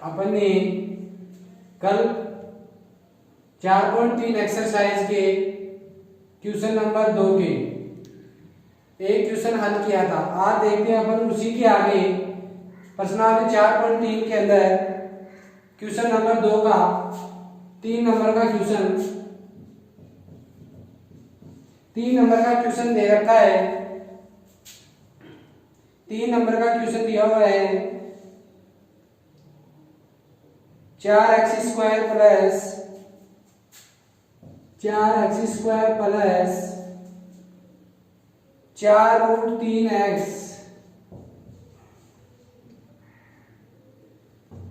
अपन ने कल 4.3 एक्सरसाइज के क्वेश्चन नंबर 2 के एक क्वेश्चन हल किया था। आज देखते हैं अपन उसी के आगे प्रश्नावली 4.3 के अंदर क्वेश्चन नंबर 2 का 3 नंबर का क्वेश्चन दे रखा है। 3 नंबर का क्वेश्चन दिया हुआ है 4x² plus 4√3x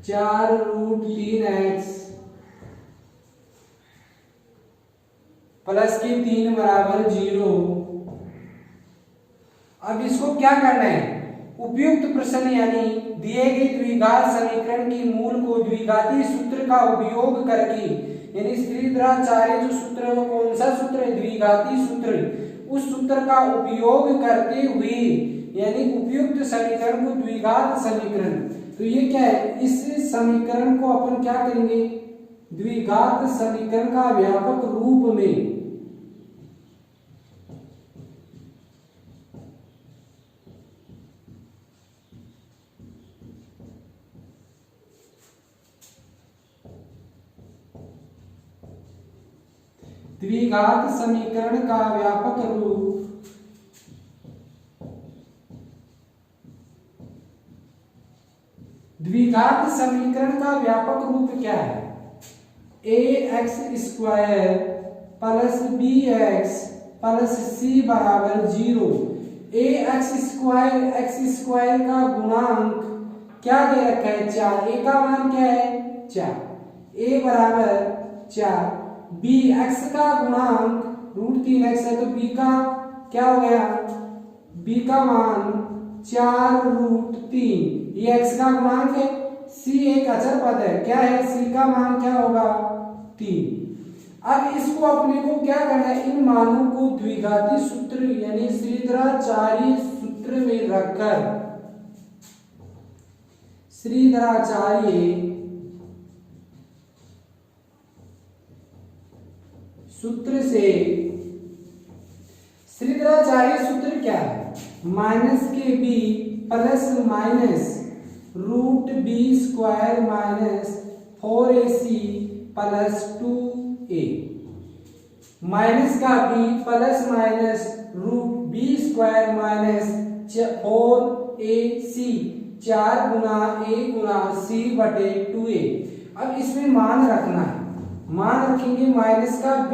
4√3x plus की 3 बराबर 0। अब इसको क्या करना है, उपयुक्त प्रश्न यानी दिए गए द्विघात समीकरण की मूल को द्विघाती सूत्र का उपयोग करके, यानी श्रीधराचार्य जो सूत्र है वो कौन सा सूत्र है, द्विघाती सूत्र, उस सूत्र का उपयोग करते हुए यानी उपयुक्त समीकरण को द्विघात समीकरण। तो ये क्या है, इस समीकरण को अपन क्या करेंगे, द्विघात समीकरण का व्यापक रूप में द्विघात समीकरण का व्यापक रूप द्विघात समीकरण का व्यापक रूप क्या है, ax² plus bx plus c बराबर 0। x² का गुणांक क्या दे रखा है 4, a का मान क्या है 4, a बराबर 4, b x का गुणांक √3x है तो b का क्या हो गया, b का मान 4√3, ये x का गुणांक है, c एक अचर पद है, क्या है c का मान क्या होगा 3। अब इसको अपने को क्या करना है, इन मानों को द्विघाती सूत्र यानी श्रीधराचार्य सूत्र में रखकर श्रीधराचार्य सूत्र से, श्रीधराचार्य सूत्र क्या है, -kb plus minus √b² minus 4ac plus 2a, minus का b plus minus √b² minus 4ac 4 Guna a Guna c बटे 2a। अब इसमें मान रखना है, मान रखेंगे माइनस का b,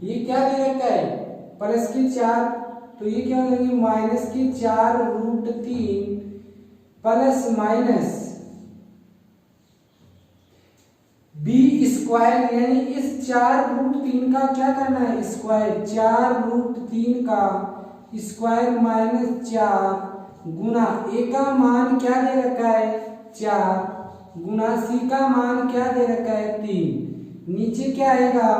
ये क्या दे रखा है प्लस की 4, तो ये क्या हो जाएंगे माइनस की 4√3 प्लस माइनस b² यानी इस 4√3 का क्या करना है स्क्वायर, 4√3 का स्क्वायर माइनस 4 गुना a का मान क्या दे रखा है 4 गुना c का मान क्या दे रखा है 3, नीचे क्या आएगा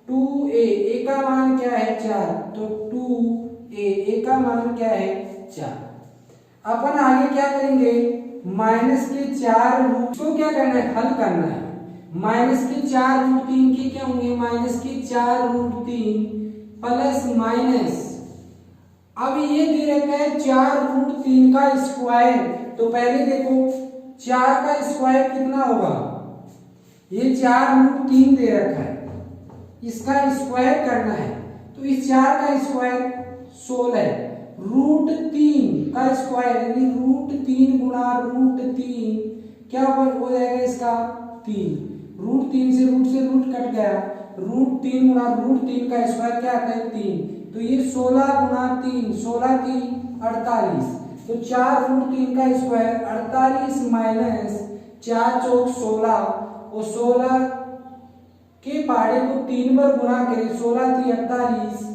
2a, a का मान क्या है 4 तो 2a का मान क्या है 4। अपन आगे क्या करेंगे, माइनस के 4 को क्या करना है हल करना है, माइनस के 4√3 के क्या होंगे माइनस के 4√3 प्लस माइनस, अब ये दे रखा है 4√3 का स्क्वायर, तो पहले देखो 4 का स्क्वायर कितना होगा, ये 4√3 दे रखा है, इसका स्क्वायर करना है तो इस 4 का स्क्वायर 16, √3 का स्क्वायर यानी √3 गुना √3 क्या हो जाएगा इसका 3, √3 से रूट कट गया, √3 गुना √3 का स्क्वायर क्या आता है 3, तो ये 16 गुना 3 16 3 48, तो 4√3 का स्क्वायर 48 माइनस 4 चौक 16 और 16 के पहाड़े को 3 बार गुना करें, 16 3 48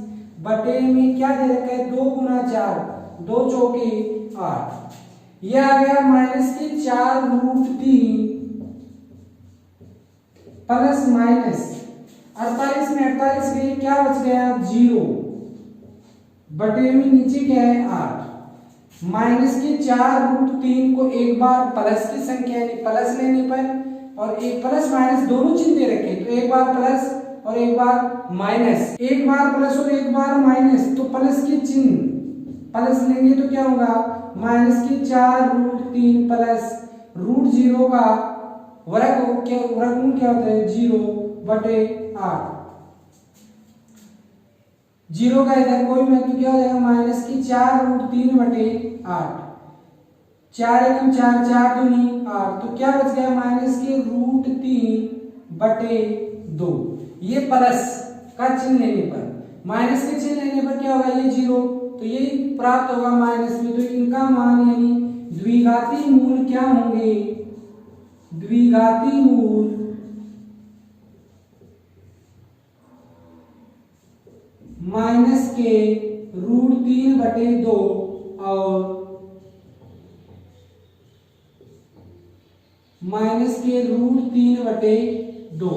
बटे में क्या दे रखा है 2 गुना 4 2 चौके 8, यह आ गया माइनस के 4√3 प्लस माइनस 48 में 48 गई क्या बच गया 0 बटे में नीचे क्या है 8, माइनस के 4√3 को एक बार प्लस की संख्या यानी प्लस लेने पर और एक प्लस माइनस दोनों चिन्ह दे रखे, तो एक बार प्लस और एक बार माइनस, एक बार प्लस और एक बार माइनस, तो प्लस के चिन्ह प्लस लेंगे तो क्या होगा, माइनस के 4√3 प्लस √0 का वर्गमूल क्या होता है 0/8। 0 का इधर कोई महत्व क्या हो जाएगा, माइनस की 4√3/8, 4 एकम 4, 4 दूनी 8, तो क्या बच गया माइनस के √3/2। ये प्लस का चिन्ह लेने पर, माइनस के चिन्ह लेने पर क्या होगा, ये 0, तो ये प्राप्त होगा माइनस में। तो इनका मान यानी द्विघाती मूल क्या होंगे, द्विघाती मूल माइनस के √3/2 और माइनस के √3/2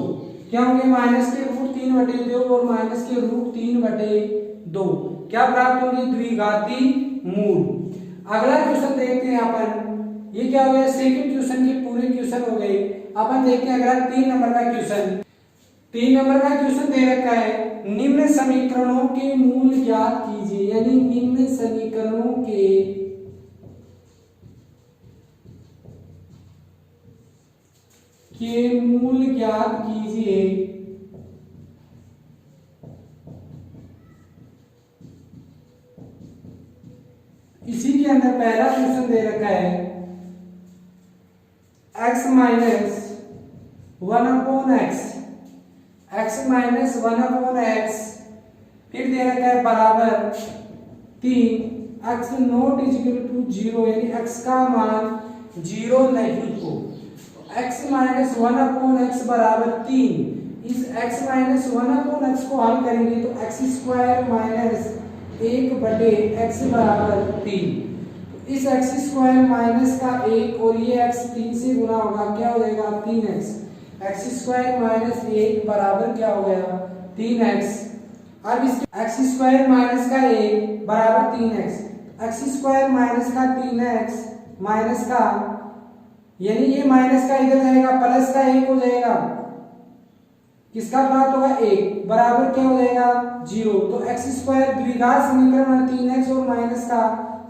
क्या होंगे, माइनस के √3/2 और माइनस के √3/2 क्या प्राप्त होंगे, द्विघाती मूल। अगला क्वेश्चन देखते हैं अपन, ये क्या हो गया, सेकंड क्वेश्चन के पूरे क्वेश्चन हो गए। अपन देखते हैं अगला 3 नंबर का क्वेश्चन। 3 नंबर का क्वेश्चन दे रखा है, निम्न समीकरणों के मूल ज्ञात कीजिए, यानी निम्न समीकरणों के मूल ज्ञात कीजिए। इसी के अंदर पहला क्वेश्चन दे रखा है, x minus 1/x, x minus 1/x, फिर दे रखा है बराबर 3, x नॉट इक्वल टू 0, यानी x का मान 0 नहीं हो, x माइनस 1/x बराबर 3। इस x माइनस 1/x को हल करेंगे तो x² माइनस 1/x बराबर 3। इस x² माइनस का 1 और ये x 3 से गुना होगा, क्या हो जाएगा 3x, x² माइनस 1 बराबर क्या हो गया 3x। अब इस x² माइनस का 1 बराबर 3x, x² माइनस का 3x माइनस का, यानी ये माइनस का इधर जाएगा प्लस का 1 हो जाएगा, किसका प्राप्त होगा 1 बराबर क्या हो जाएगा 0। तो x² द्विघात समीकरण 3x और माइनस का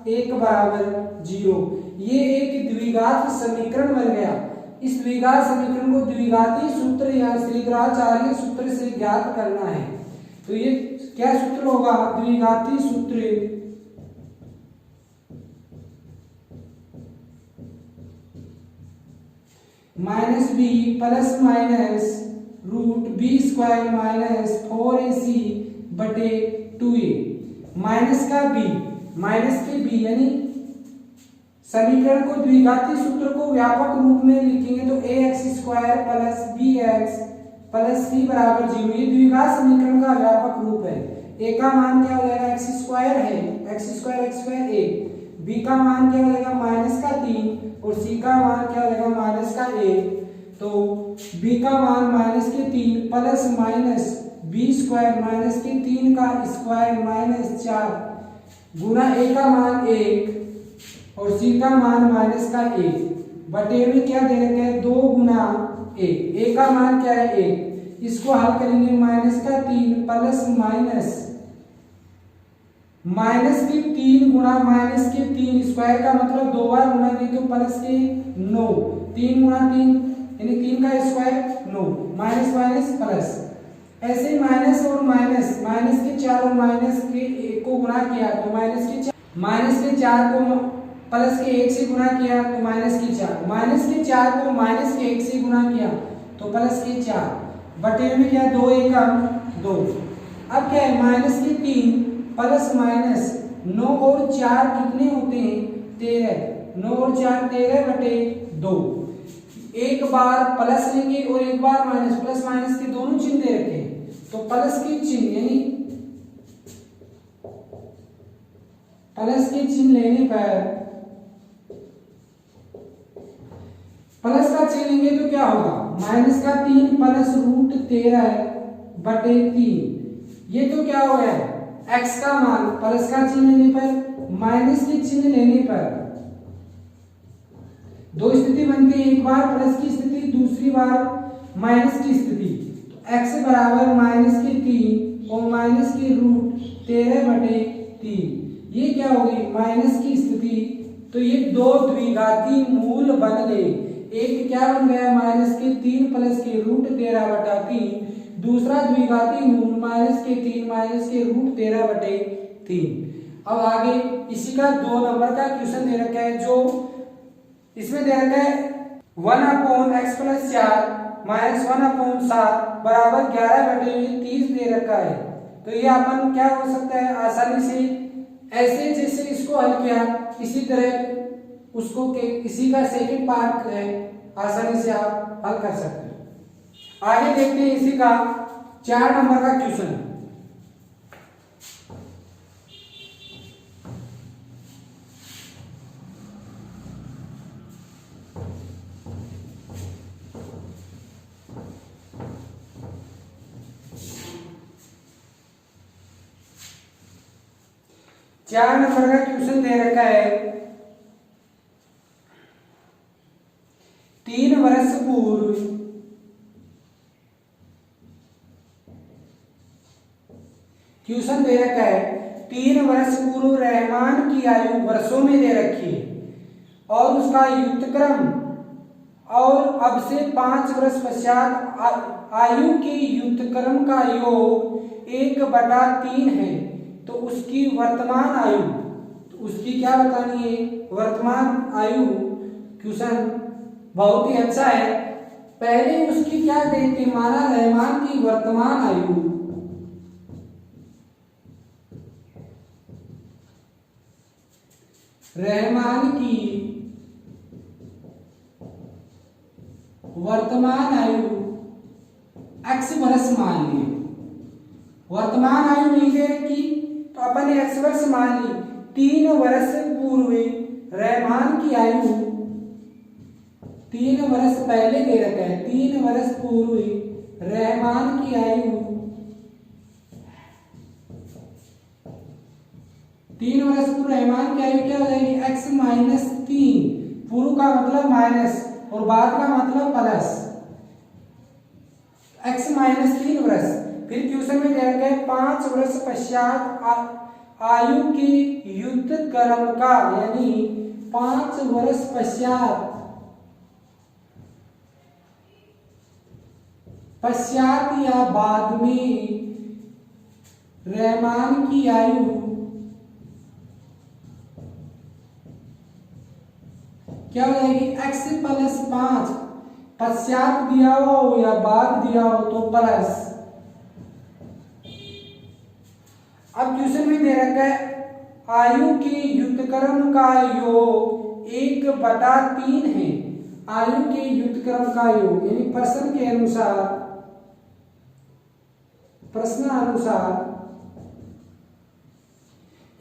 1 बराबर 0, ये एक द्विघात समीकरण बन गया। इस द्विघात समीकरण को द्विघाती सूत्र या श्रीधराचार्य सूत्र से ज्ञात करना है। तो ये क्या सूत्र होगा, द्विघाती सूत्र minus B plus minus √b² minus 4ac/2a, minus का b, माइनस के b, यानी समीकरण को द्विघाती सूत्र को व्यापक रूप में लिखेंगे तो ax² plus bx plus c बराबर 0, ये द्विघात समीकरण का व्यापक रूप है। a का मान क्या हो जाएगा x² है, x² a, b का मान क्या हो जाएगा माइनस का 3 और c का मान क्या हो जाएगा माइनस का 1। तो b का मान माइनस के 3 प्लस माइनस b² माइनस के 3 का स्क्वायर माइनस 4 गुना a का मान 1 और c का मान माइनस का 1 बटे में क्या दे रखे हैं 2 गुना a का मान क्या है 1, इसको हल करेंगे माइनस का 3 प्लस माइनस के 3 गुना माइनस के 3 स्क्वायर का मतलब 2 बार गुना दें तो प्लस के 9, 3 गुना 3 यानी 3 का स्क्वायर 9, माइनस माइनस प्लस, ऐसे ही माइनस और माइनस, माइनस के 4 और माइनस के 1 को गुना किया तो माइनस के 4 को प्लस के 1 से गुना किया तो माइनस के 4, माइनस के 4 को माइनस के 1 से गुना किया तो प्लस के 4 बटे में क्या 2 एकम 2। अब क्या है माइनस के 3 प्लस माइनस 9 और 4 कितने होते हैं 13, 9 और 4 13 बटे 2। एक बार प्लस लेंगे और एक बार माइनस, प्लस माइनस के दोनों चिन्ह दे रखे हैं तो प्लस के चिन्ह यानी प्लस के चिन्ह लेने पर, प्लस का चिन्ह लेंगे तो क्या होगा माइनस का 3 प्लस √13/3, ये तो क्या हो गया x का मान प्लस का चिन्ह लेने पर माइनस के चिन्ह लेने पर दो स्थिति बनती है, एक बार प्लस की स्थिति, दूसरी बार माइनस की स्थिति। तो x बराबर माइनस के 3 और माइनस के रूट 13/3, ये क्या होगी माइनस की स्थिति। तो ये दो द्विघाती मूल बन गए, एक क्या बन गया माइनस के 3 प्लस के रूट 13/3, दूसरा द्विघाती मूल माइनस के 3 माइनस के रूट 13/3। अब आगे इसी का 2 नंबर का क्वेश्चन दे रखा है, जो इसमें दे रखा है 1/x + 4 माइनस 1/7 बराबर 11/30 दे रखा है। तो ये अपन क्या हो सकता है आसानी से ऐसे जैसे इसको हल किया इसी तरह उसको के इसी का सेकंड पार्ट है, आसानी से आप हल कर सकते हैं। आगे देखते हैं इसी का 4 नंबर का क्वेश्चन। चार नंबर का क्वेश्चन दे रखा है 3 वर्ष पूर्व क्वेश्चन दे रखा है 3 वर्ष पूर्व रहमान की आयु वर्षों में दे रखी है और उसका युद्धक्रम और अब से 5 वर्ष पश्चात आयु के युद्धक्रम का योग 1/3 है। तो उसकी वर्तमान आयु, तो उसकी क्या बतानी है वर्तमान आयु। क्वेश्चन बहुत ही अच्छा है। पहले उसकी क्या देती माना रहमान की वर्तमान आयु, रहमान की वर्तमान आयु x वर्ष मान ली। वर्तमान आयु नहीं दे रखी तो अपन ने x वर्ष मान ली। 3 वर्ष पूर्व रहमान की आयु 3 वर्ष पहले दे रखा है, 3 वर्ष पूर्व रहमान की आयु 3 वर्ष पूर्व रहमान की आयु क्या हो जाएगी x - 3। पूर्व का मतलब माइनस और बाद का मतलब प्लस, x - 3 वर्ष। फिर क्वेश्चन में दे रखा है 5 वर्ष पश्चात आयु के युद्ध क्रम का, यानी 5 वर्ष पश्चात या बाद में रहमान की आयु क्या हो जाएगी x + 5। पश्चात दिया हो या बाद दिया हो तो प्लस। अब क्वेश्चन में दे रखा है आयु के युद्धक्रम का योग 1/3 है। आयु के युद्धक्रम का योग यानी प्रश्न अनुसार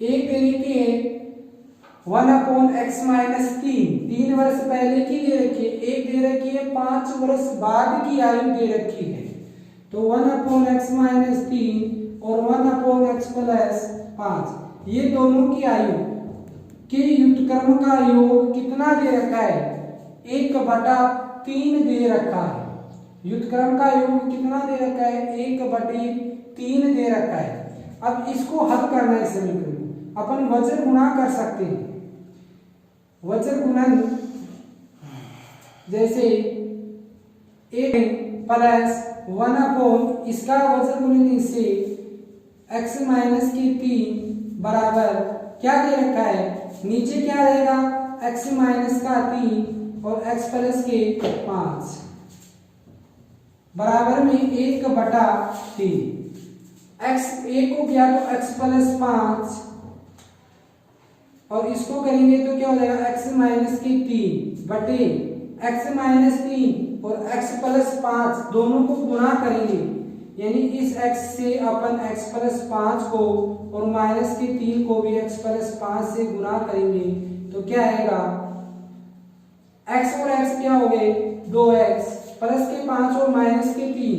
एक तरीके 1/x - 3 वर्ष पहले की दे रखी है, एक दे रखी है 5 वर्ष बाद की आयु दे रखी है। तो 1/x - 3 और 1/x + 5 ये दोनों की आयु के युद्धक्रम का योग कितना दे रखा है 1/3 दे रखा है। युद्धक्रम का योग कितना दे रखा है 1/3 दे रखा है। अब इसको हल करना है समीकरण, अपन वज्र गुणा कर सकते हैं। वज्र गुणन जैसे 1 + 1 इसका वज्र गुणन इससे x - 3 बराबर क्या दे रखा है नीचे क्या रहेगा x - 3 और x + 5 बराबर में 1/3। x 1 को किया तो x + 5 और इसको करेंगे तो क्या हो जाएगा x - 3 बटे x - 3 और x + 5 दोनों को गुणा करेंगे, यानी इस x से अपन x + 5 को और -3 को भी x + 5 से गुणा करेंगे तो क्या आएगा x और x क्या हो गए 2x +5 और -3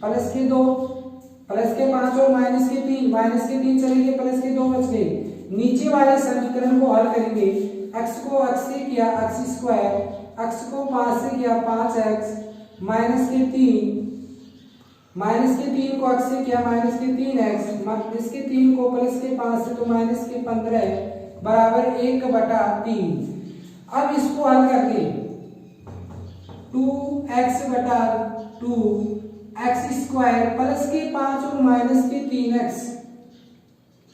+2 +5 और -3 -3 चले गए +2 बच गए नीचे वाले समीकरण को हल करेंगे। x को x से किया x स्क्वायर, x को 5 से किया 5x माइनस के 3 को x से किया माइनस के 3x, इसके 3 को प्लस के 5 से तो माइनस के 15 बराबर 1/3। अब इसको हल करके 2x/2 x स्क्वायर प्लस के 5 और माइनस के 3x,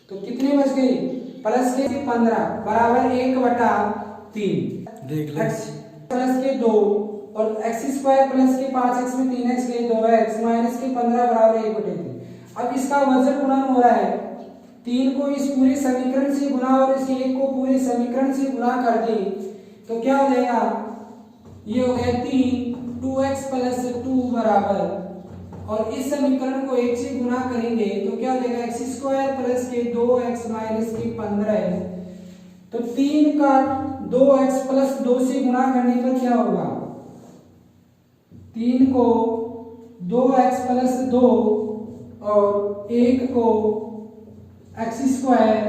तो कितने बच गए प्लस के 15 बराबर 1/3। देख ले प्लस के 2 और x स्क्वायर प्लस के 5x में 3x गए 2x माइनस के 15 बराबर 1/3। अब इसका वजन गुणन हो रहा है, 3 को इस पूरे समीकरण से गुना और इस 1 को पूरे समीकरण से गुना कर दें तो क्या हो जाएगा, ये हो गया 3 2x प्लस 2 बराबर, और इस समीकरण को 1 से गुना करेंगे तो क्या हो जाएगा x स्क्वायर प्लस के 2x माइनस के 15। तो 3 का 2x प्लस 2 से गुणा करने पर क्या होगा, 3 को 2x प्लस 2 और 1 को x स्क्वायर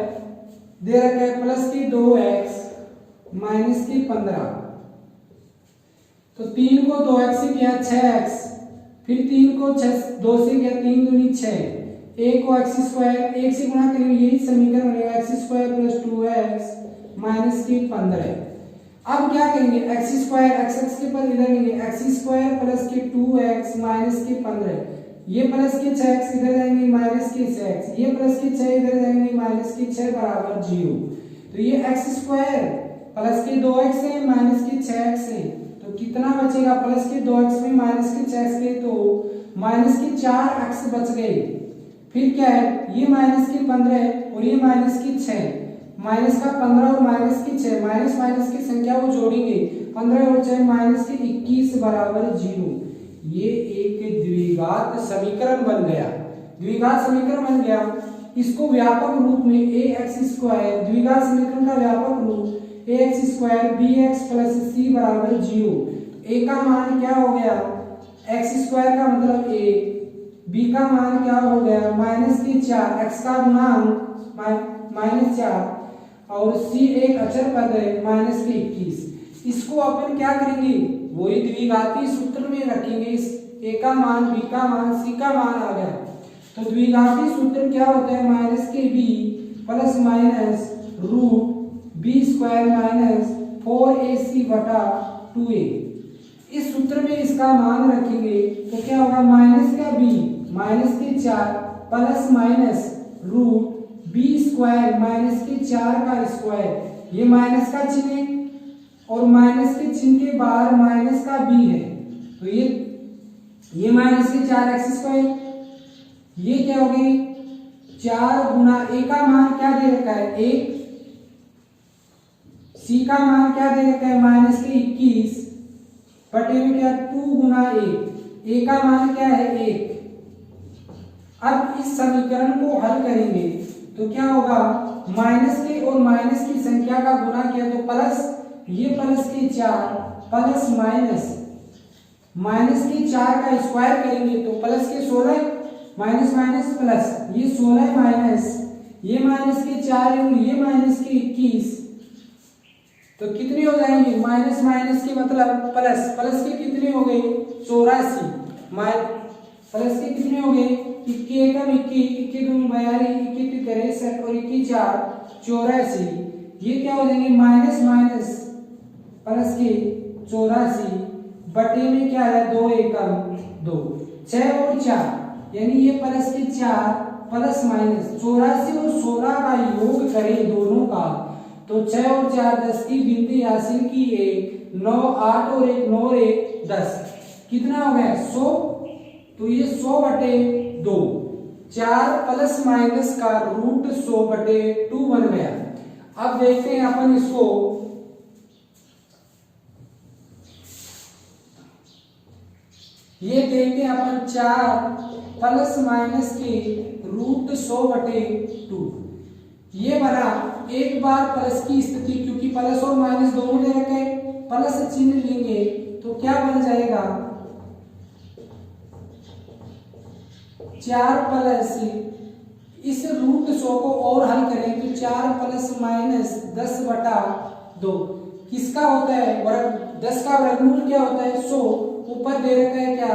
दे रखा है प्लस के 2x माइनस के 15। तो 3 को 2x से किया 6x, फिर 3 को 2 से किया 3 दूनी 6, 1 को x स्क्वायर 1 से गुणा करेंगे, यही समीकरण बनेगा x square plus 2x minus के 15। अब क्या करेंगे, x स्क्वायर x के पद इधर लेंगे, x स्क्वायर प्लस के 2x माइनस के 15, ये प्लस के 6x इधर जाएंगे माइनस के 6x, ये प्लस के 6 इधर जाएंगे माइनस के 6 बराबर 0। तो ये x स्क्वायर प्लस के 2x है माइनस के 6x है, तो कितना बचेगा, प्लस के 2x में माइनस के 6x गए तो माइनस के 4x बच गए। फिर क्या है, ये माइनस के 15 और ये माइनस के 6, माइनस का 15 और माइनस के 6, माइनस माइनस की संख्या को जोड़ेंगे 15 और 6 माइनस के 21 बराबर 0। ये एक द्विघात समीकरण बन गया, द्विघात समीकरण बन गया। इसको व्यापक रूप में ax स्क्वायर, द्विघात समीकरण का व्यापक रूप ax square bx plus c बराबर 0। a का मान क्या हो गया, x स्क्वायर का मतलब a, b का मान क्या हो गया माइनस के 4, x का गुणांक -4 और c एक अचर पद है माइनस के 21। इसको अपन क्या करेंगे, वही द्विघाती सूत्र में रखेंगे, इस a का मान b का मान c का मान आ गया। तो द्विघाती सूत्र क्या होता है, माइनस के b plus minus root b square minus 4ac/2a। इस सूत्र में इसका मान रखेंगे तो क्या होगा, माइनस का b माइनस के 4 plus minus root b square minus के 4 का स्क्वायर, ये माइनस का चिन्ह है और माइनस के चिन्ह के बाहर माइनस का b है, तो ये माइनस के 4x स्क्वायर, ये क्या होगी 4 गुना a का मान क्या दे रखा है 1, c का मान क्या दे रखा है माइनस के 21 बटे में क्या 2 गुना a का मान क्या है 1। अब इस समीकरण को हल करेंगे तो क्या होगा, माइनस के और माइनस की संख्या का गुना किया तो प्लस, ये प्लस के 4 प्लस माइनस के 4 का स्क्वायर करेंगे तो प्लस के 16 माइनस माइनस प्लस, ये 16 माइनस, ये माइनस के 4 और ये माइनस के 21, तो कितने हो जाएंगे, माइनस माइनस के मतलब प्लस, प्लस के कितने हो गए 84, प्लस के कितने हो गए 21 एकम 21, 21 दूनी 42, 21 63 और 21 4 84, ये क्या हो जाएंगे माइनस माइनस प्लस के 84 बटे में क्या है 2 एकम 2, 6 और 4 यानी ये प्लस के 4 प्लस माइनस 84 और 16 का योग करें दोनों का तो 6 और 4 10 की गिनती हासिल की 1 9 8 और 1 9 और 1 10, कितना हो गया 100। तो ये 100 बटे 2, 4 प्लस माइनस का रूट 100 बटे 2 बन गया। अब देखते हैं अपन इसको, ये देखते हैं अपन 4 प्लस माइनस के रूट 100 बटे 2, ये बना एक बार प्लस की स्थिति, क्योंकि प्लस और माइनस दोनों दे रखे प्लस चिन्ह लेंगे तो क्या बन जाएगा 4 प्लस इस रूट 100 को और हल करें तो 4 प्लस माइनस 10/2 किसका होता है वर्ग, 10 का वर्गमूल क्या होता है 100, ऊपर दे रखा है क्या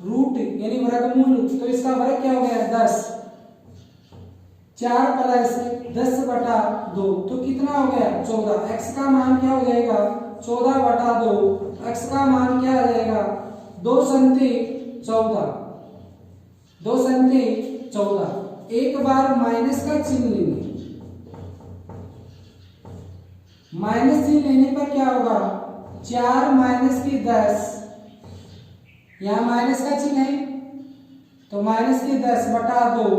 रूट यानी वर्गमूल, तो इसका वर्ग क्या हो गया 10, 4 प्लस 10/2 तो कितना हो गया 14। x का मान क्या हो जाएगा 14/2, x का मान क्या आ जाएगा 2 संते 14, 2 संते 14। एक बार माइनस का चिन्ह लेंगे, माइनस चिन्ह लेने पर क्या होगा 4 माइनस की 10, यहां माइनस का चिन्ह है तो माइनस की 10/2,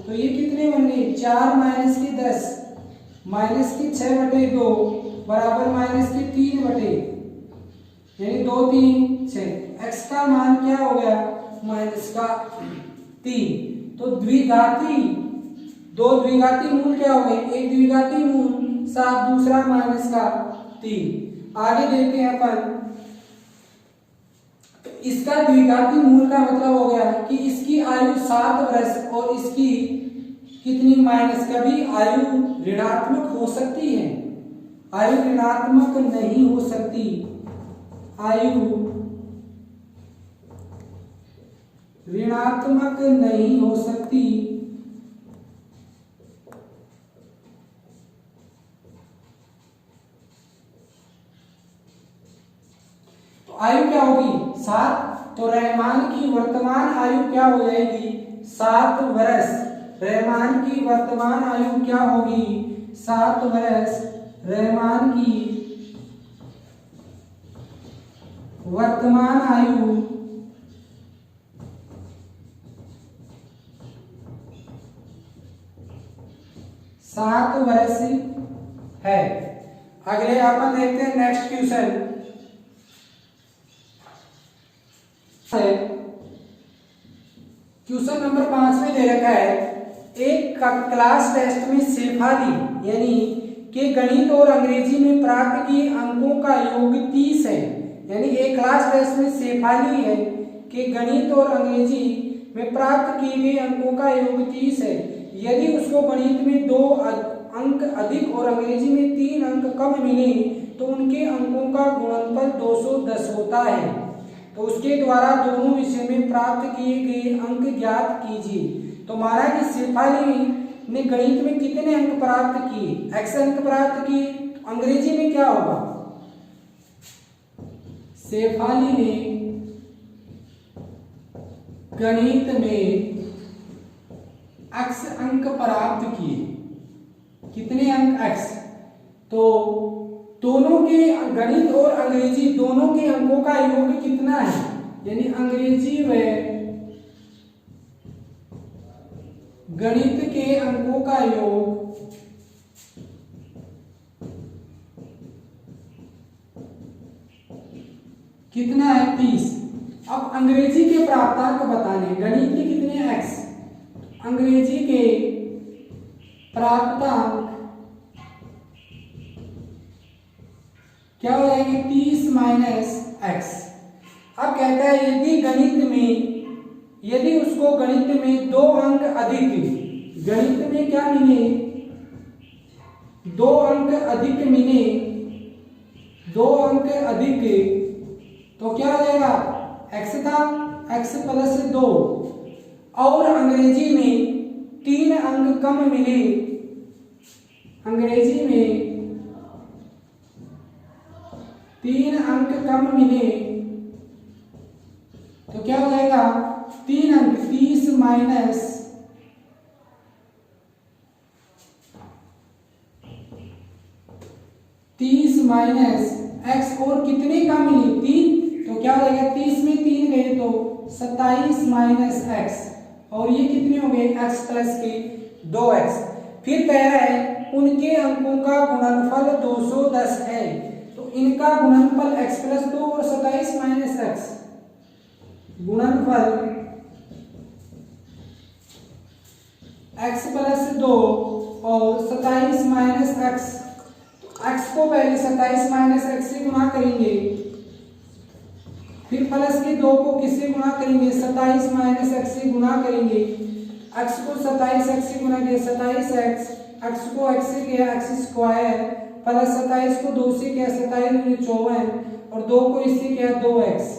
तो ये कितने बन गए 4 माइनस की 10 माइनस की 6/2 बराबर माइनस की 3 यानी 2 3 6। x का मान क्या हो गया माइनस का 3। तो द्विघाती, 2 द्विघाती मूल क्या हो गए, एक द्विघाती मूल 7, दूसरा माइनस का 3। आगे देखते हैं अपन, तो इसका द्विघाती मूल का मतलब हो गया कि इसकी आयु 7 वर्ष और इसकी कितनी माइनस, कभी आयु ऋणात्मक हो सकती है, आयु ऋणात्मक नहीं हो सकती, आयु ऋणात्मक नहीं हो सकती। तो आयु क्या होगी 7, तो रहमान की वर्तमान आयु क्या हो जाएगी 7 वर्ष, रहमान की वर्तमान आयु क्या होगी 7 वर्ष, रहमान की वर्तमान आयु 7 वर्ष है। अगले अपन देखते हैं नेक्स्ट क्वेश्चन है, क्वेश्चन नंबर 5 में दे रखा है एक क्लास टेस्ट में शेफाली यानी के गणित और अंग्रेजी में प्राप्त किए अंकों का योग 30 है, यानी एक क्लास टेस्ट में शेफाली है कि गणित और अंग्रेजी में प्राप्त किए गए अंकों का योग 30 है। यदि उसको गणित में 2 अंक अधिक और अंग्रेजी में 3 अंक कम मिले तो उनके अंकों का गुणनफल 210 होता है। तो उसके द्वारा दोनों विषय में प्राप्त किए गए अंक ज्ञात कीजिए। तो हमारा कि शेफाली ने गणित में कितने अंक प्राप्त किए, x अंक प्राप्त किए, अंग्रेजी में क्या होगा, शेफाली ने गणित में x अंक प्राप्त किए, कितने अंक x, तो दोनों के गणित और अंग्रेजी दोनों के अंकों का योग कितना है, यानी अंग्रेजी व गणित के अंकों का योग कितना है 30। अब अंग्रेजी के प्राप्तांक बताने, गणित के कितने x, अंग्रेजी के प्राप्तांक क्या हो जाएंगे 30 माइनस x। अब कहता है यदि गणित में, यदि उसको गणित में 2 अंक अधिक, गणित में क्या मिले 2 अंक अधिक मिले, 2 अंक अधिक, तो क्या हो जाएगा x था x प्लस 2, और अंग्रेजी में 3 अंक कम मिले, अंग्रेजी में 3 अंक कम मिले, तो क्या हो जाएगा 3 अंक 30 माइनस 30 माइनस x, और कितने कम मिली 3, तो क्या हो जाएगा 30 में 3 गए तो 27 माइनस x, और ये कितने हो गए x प्लस के 2x। फिर कह रहा है उनके अंकों का गुणनफल 210 है, तो इनका गुणनफल x प्लस 2 और 27 माइनस x, गुणनफल x प्लस 2 और 27 माइनस x, x को पहले 27 माइनस x से गुणा करेंगे, फिर प्लस के 2 को किससे गुणा करेंगे 27 माइनस x से गुणा करेंगे, x को 27x से गुना किया 27x, x को x से किया x स्क्वायर प्लस 27 को 2 से किया 27 54 और 2 को इससे किया 2x।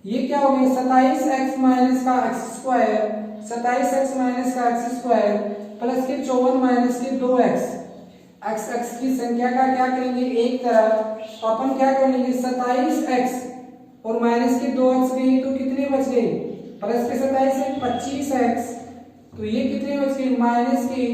ये क्या हो गया 27x माइनस का x स्क्वायर, 27x माइनस का x स्क्वायर प्लस के 54 माइनस के 2x। x x की संख्या का क्या करेंगे एक तरफ, तो अपन क्या करेंगे 27x और माइनस के 2x गए तो कितने बच गए, प्लस के 27 से 25x, तो ये कितने बच गए माइनस के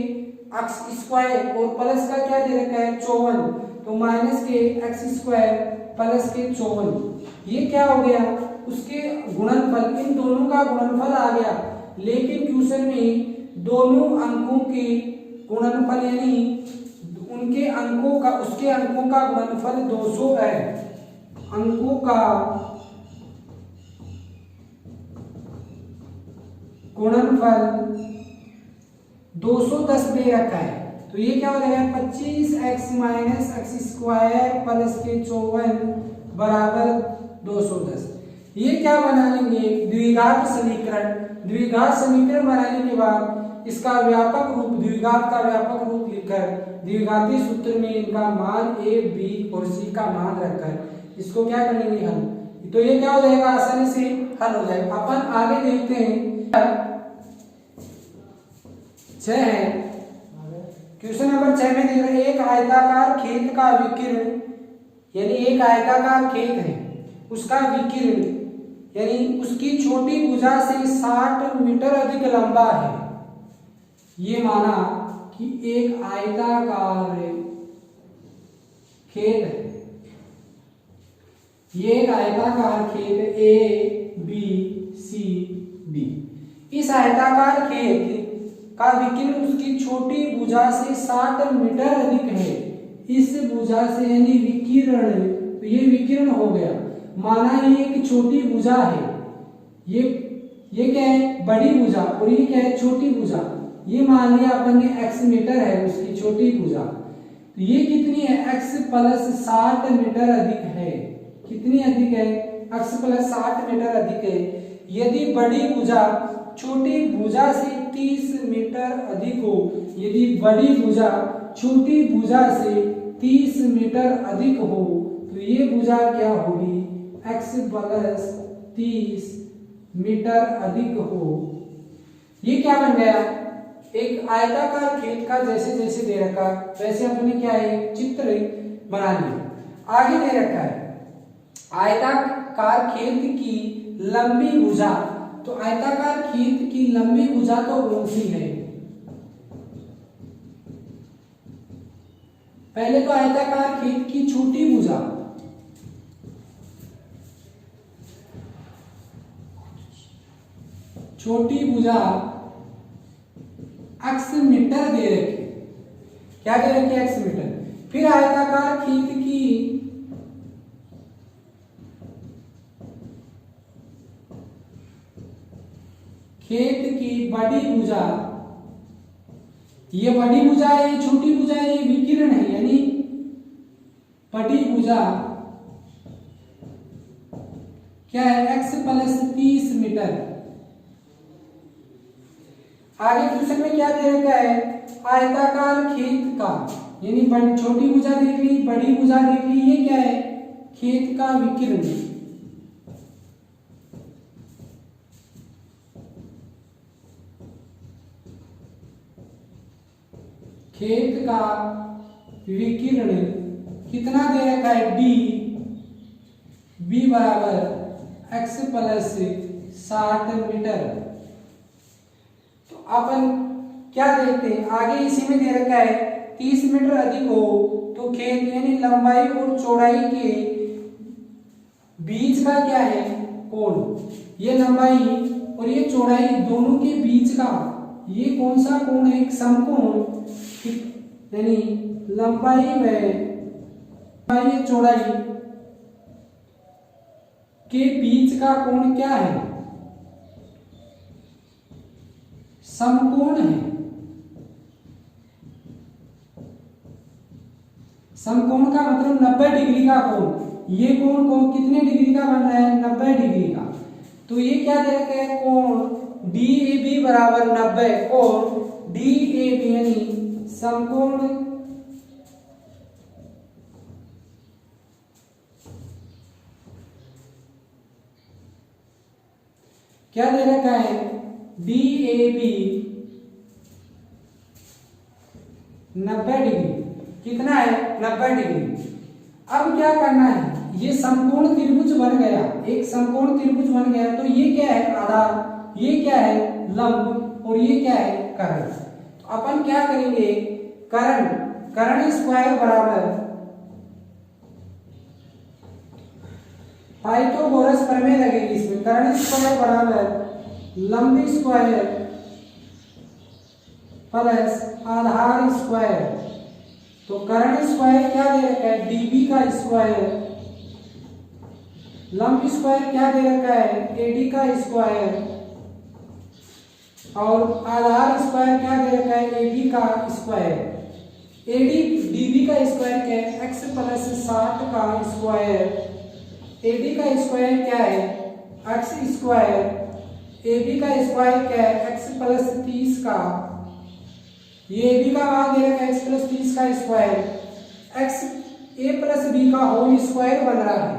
x स्क्वायर और प्लस का क्या दे रखा है 54, तो माइनस के x स्क्वायर प्लस के 54। ये क्या हो गया उसके गुणनफल, इन दोनों का गुणनफल आ गया, लेकिन क्वेश्चन में दोनों अंकों के गुणनफल यानी उनके अंकों का उसके अंकों का गुणनफल 200 है, अंकों का गुणनफल 210 दे रखा है। तो ये क्या हो जाएगा 25x minus x square plus के 54 बराबर 210। ये क्या बना लेंगे द्विघात समीकरण। द्विघात समीकरण बनाने के बाद इसका व्यापक रूप, द्विघात का व्यापक रूप लिखकर द्विघाती सूत्र में इनका मान a, b और c का मान रखकर इसको क्या करेंगे हल, तो ये क्या हो जाएगा आसानी से हल हो जाएगा। अपन आगे देखते हैं 6 है, क्वेश्चन नंबर 6 में देख रहे हैं एक आयताकार खेत का विकिरण, यानी एक आयताकार खेत है उसका विकिरण यानी उसकी छोटी भुजा से 60 मीटर अधिक लंबा है। ये माना कि एक आयताकार खेत है, ये एक आयताकार खेत ए बी सी डी। इस आयताकार खेत का विकिरण उसकी छोटी भुजा से 60 मीटर अधिक है। इस भुजा से यानी विकिरण, तो ये विकिरण हो गया, माना ये एक छोटी भुजा है, ये क्या है बड़ी भुजा और ये क्या है छोटी भुजा। ये मान लिया अपन ने x मीटर है उसकी छोटी भुजा, तो ये कितनी है x प्लस 60 मीटर अधिक है। कितनी अधिक है x प्लस 60 मीटर अधिक है। यदि बड़ी भुजा छोटी भुजा से 30 मीटर अधिक हो, यदि बड़ी भुजा छोटी भुजा से 30 मीटर अधिक हो तो ये भुजा क्या होगी x प्लस 30 मीटर अधिक हो। ये क्या बन गया एक आयताकार खेत का जैसे जैसे दे रखा वैसे अपने क्या है चित्र बना लिया। आगे दे रखा है आयताकार खेत की लंबी भुजा, तो आयताकार खेत की लंबी भुजा तो कौन सी है, पहले तो आयताकार खेत की छोटी भुजा, छोटी भुजा x मीटर दे रखी, क्या दे रखी x मीटर। फिर आयताकार खेत की बड़ी भुजा, ये बड़ी भुजा है ये छोटी भुजा है ये विकिरण है, यानी बड़ी भुजा क्या है x प्लस 30 मीटर। आगे क्वेश्चन में क्या दे रखा है आयताकार खेत का, यानी छोटी भुजा देख ली बड़ी भुजा देख ली, ये क्या है खेत का विकिरण। खेत का विकिरण कितना दे रखा है b बराबर x प्लस 60 मीटर। तो अपन क्या देखते हैं आगे इसी में दे रखा है 30 मीटर अधिक हो तो खेत यानी लंबाई और चौड़ाई के बीच का क्या है कोण, ये लंबाई और ये चौड़ाई दोनों के बीच का ये कौन सा कोण है एक समकोण, यानी लंबाई चौड़ाई के बीच का कोण क्या है समकोण है। समकोण का मतलब 90 डिग्री का कोण, ये कोण कितने डिग्री का बन रहा है 90 डिग्री का। तो ये क्या दे रखा है कोण डी ए बी बराबर 90 और डी ए बी यानी समकोण क्या दे रखा है, डी ए बी 90 डिग्री, कितना है 90 डिग्री। अब क्या करना है, ये समकोण त्रिभुज बन गया, एक समकोण त्रिभुज बन गया, तो ये क्या है आधार, ये क्या है लंब और ये क्या है कर्ण। तो अपन क्या करेंगे, कर्ण स्क्वायर बराबर पाइथागोरस प्रमेय लगेगी इसमें, कर्ण स्क्वायर बराबर लंब स्क्वायर प्लस आधार स्क्वायर। तो कर्ण स्क्वायर क्या दे रखा है, डीबी का स्क्वायर, लंब स्क्वायर क्या दे रखा है, एडी का स्क्वायर, और आधार स्क्वायर क्या दे रखा है, एबी का स्क्वायर। एडी डीबी का स्क्वायर क्या है, एक्स प्लस 60 का स्क्वायर, एडी का स्क्वायर क्या है एक्स स्क्वायर, एबी का स्क्वायर क्या है एक्स प्लस 30 का, ये एबी का मान दे रखा है एक्स प्लस 30 का स्क्वायर, एक्स ए प्लस बी का होल स्क्वायर बन रहा है।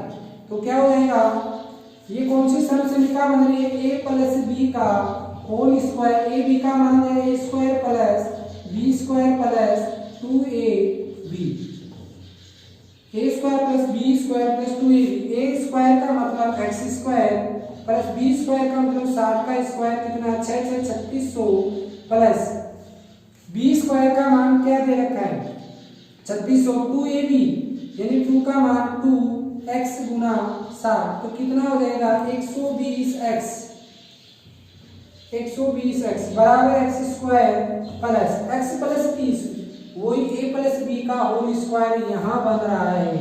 तो क्या हो जाएगा, ये कौन सी समसंख्या बन रही है, ए प्लस बी का होल स्क्वायर, ए बी का मान है A square plus B square plus 2ab, A square plus B square plus 2ab। A square का मतलब X square plus B square का मतलब 60 का स्क्वायर, कितना 6 6 3600 प्लस बी स्क्वायर का मान क्या दे रखा है 3600, 2ab यानी 2 का मान 2x गुना 60, तो कितना हो जाएगा 120x, 120x बराबर x square plus x plus 30, वही ए प्लस बी का होल स्क्वायर यहाँ बन रहा है,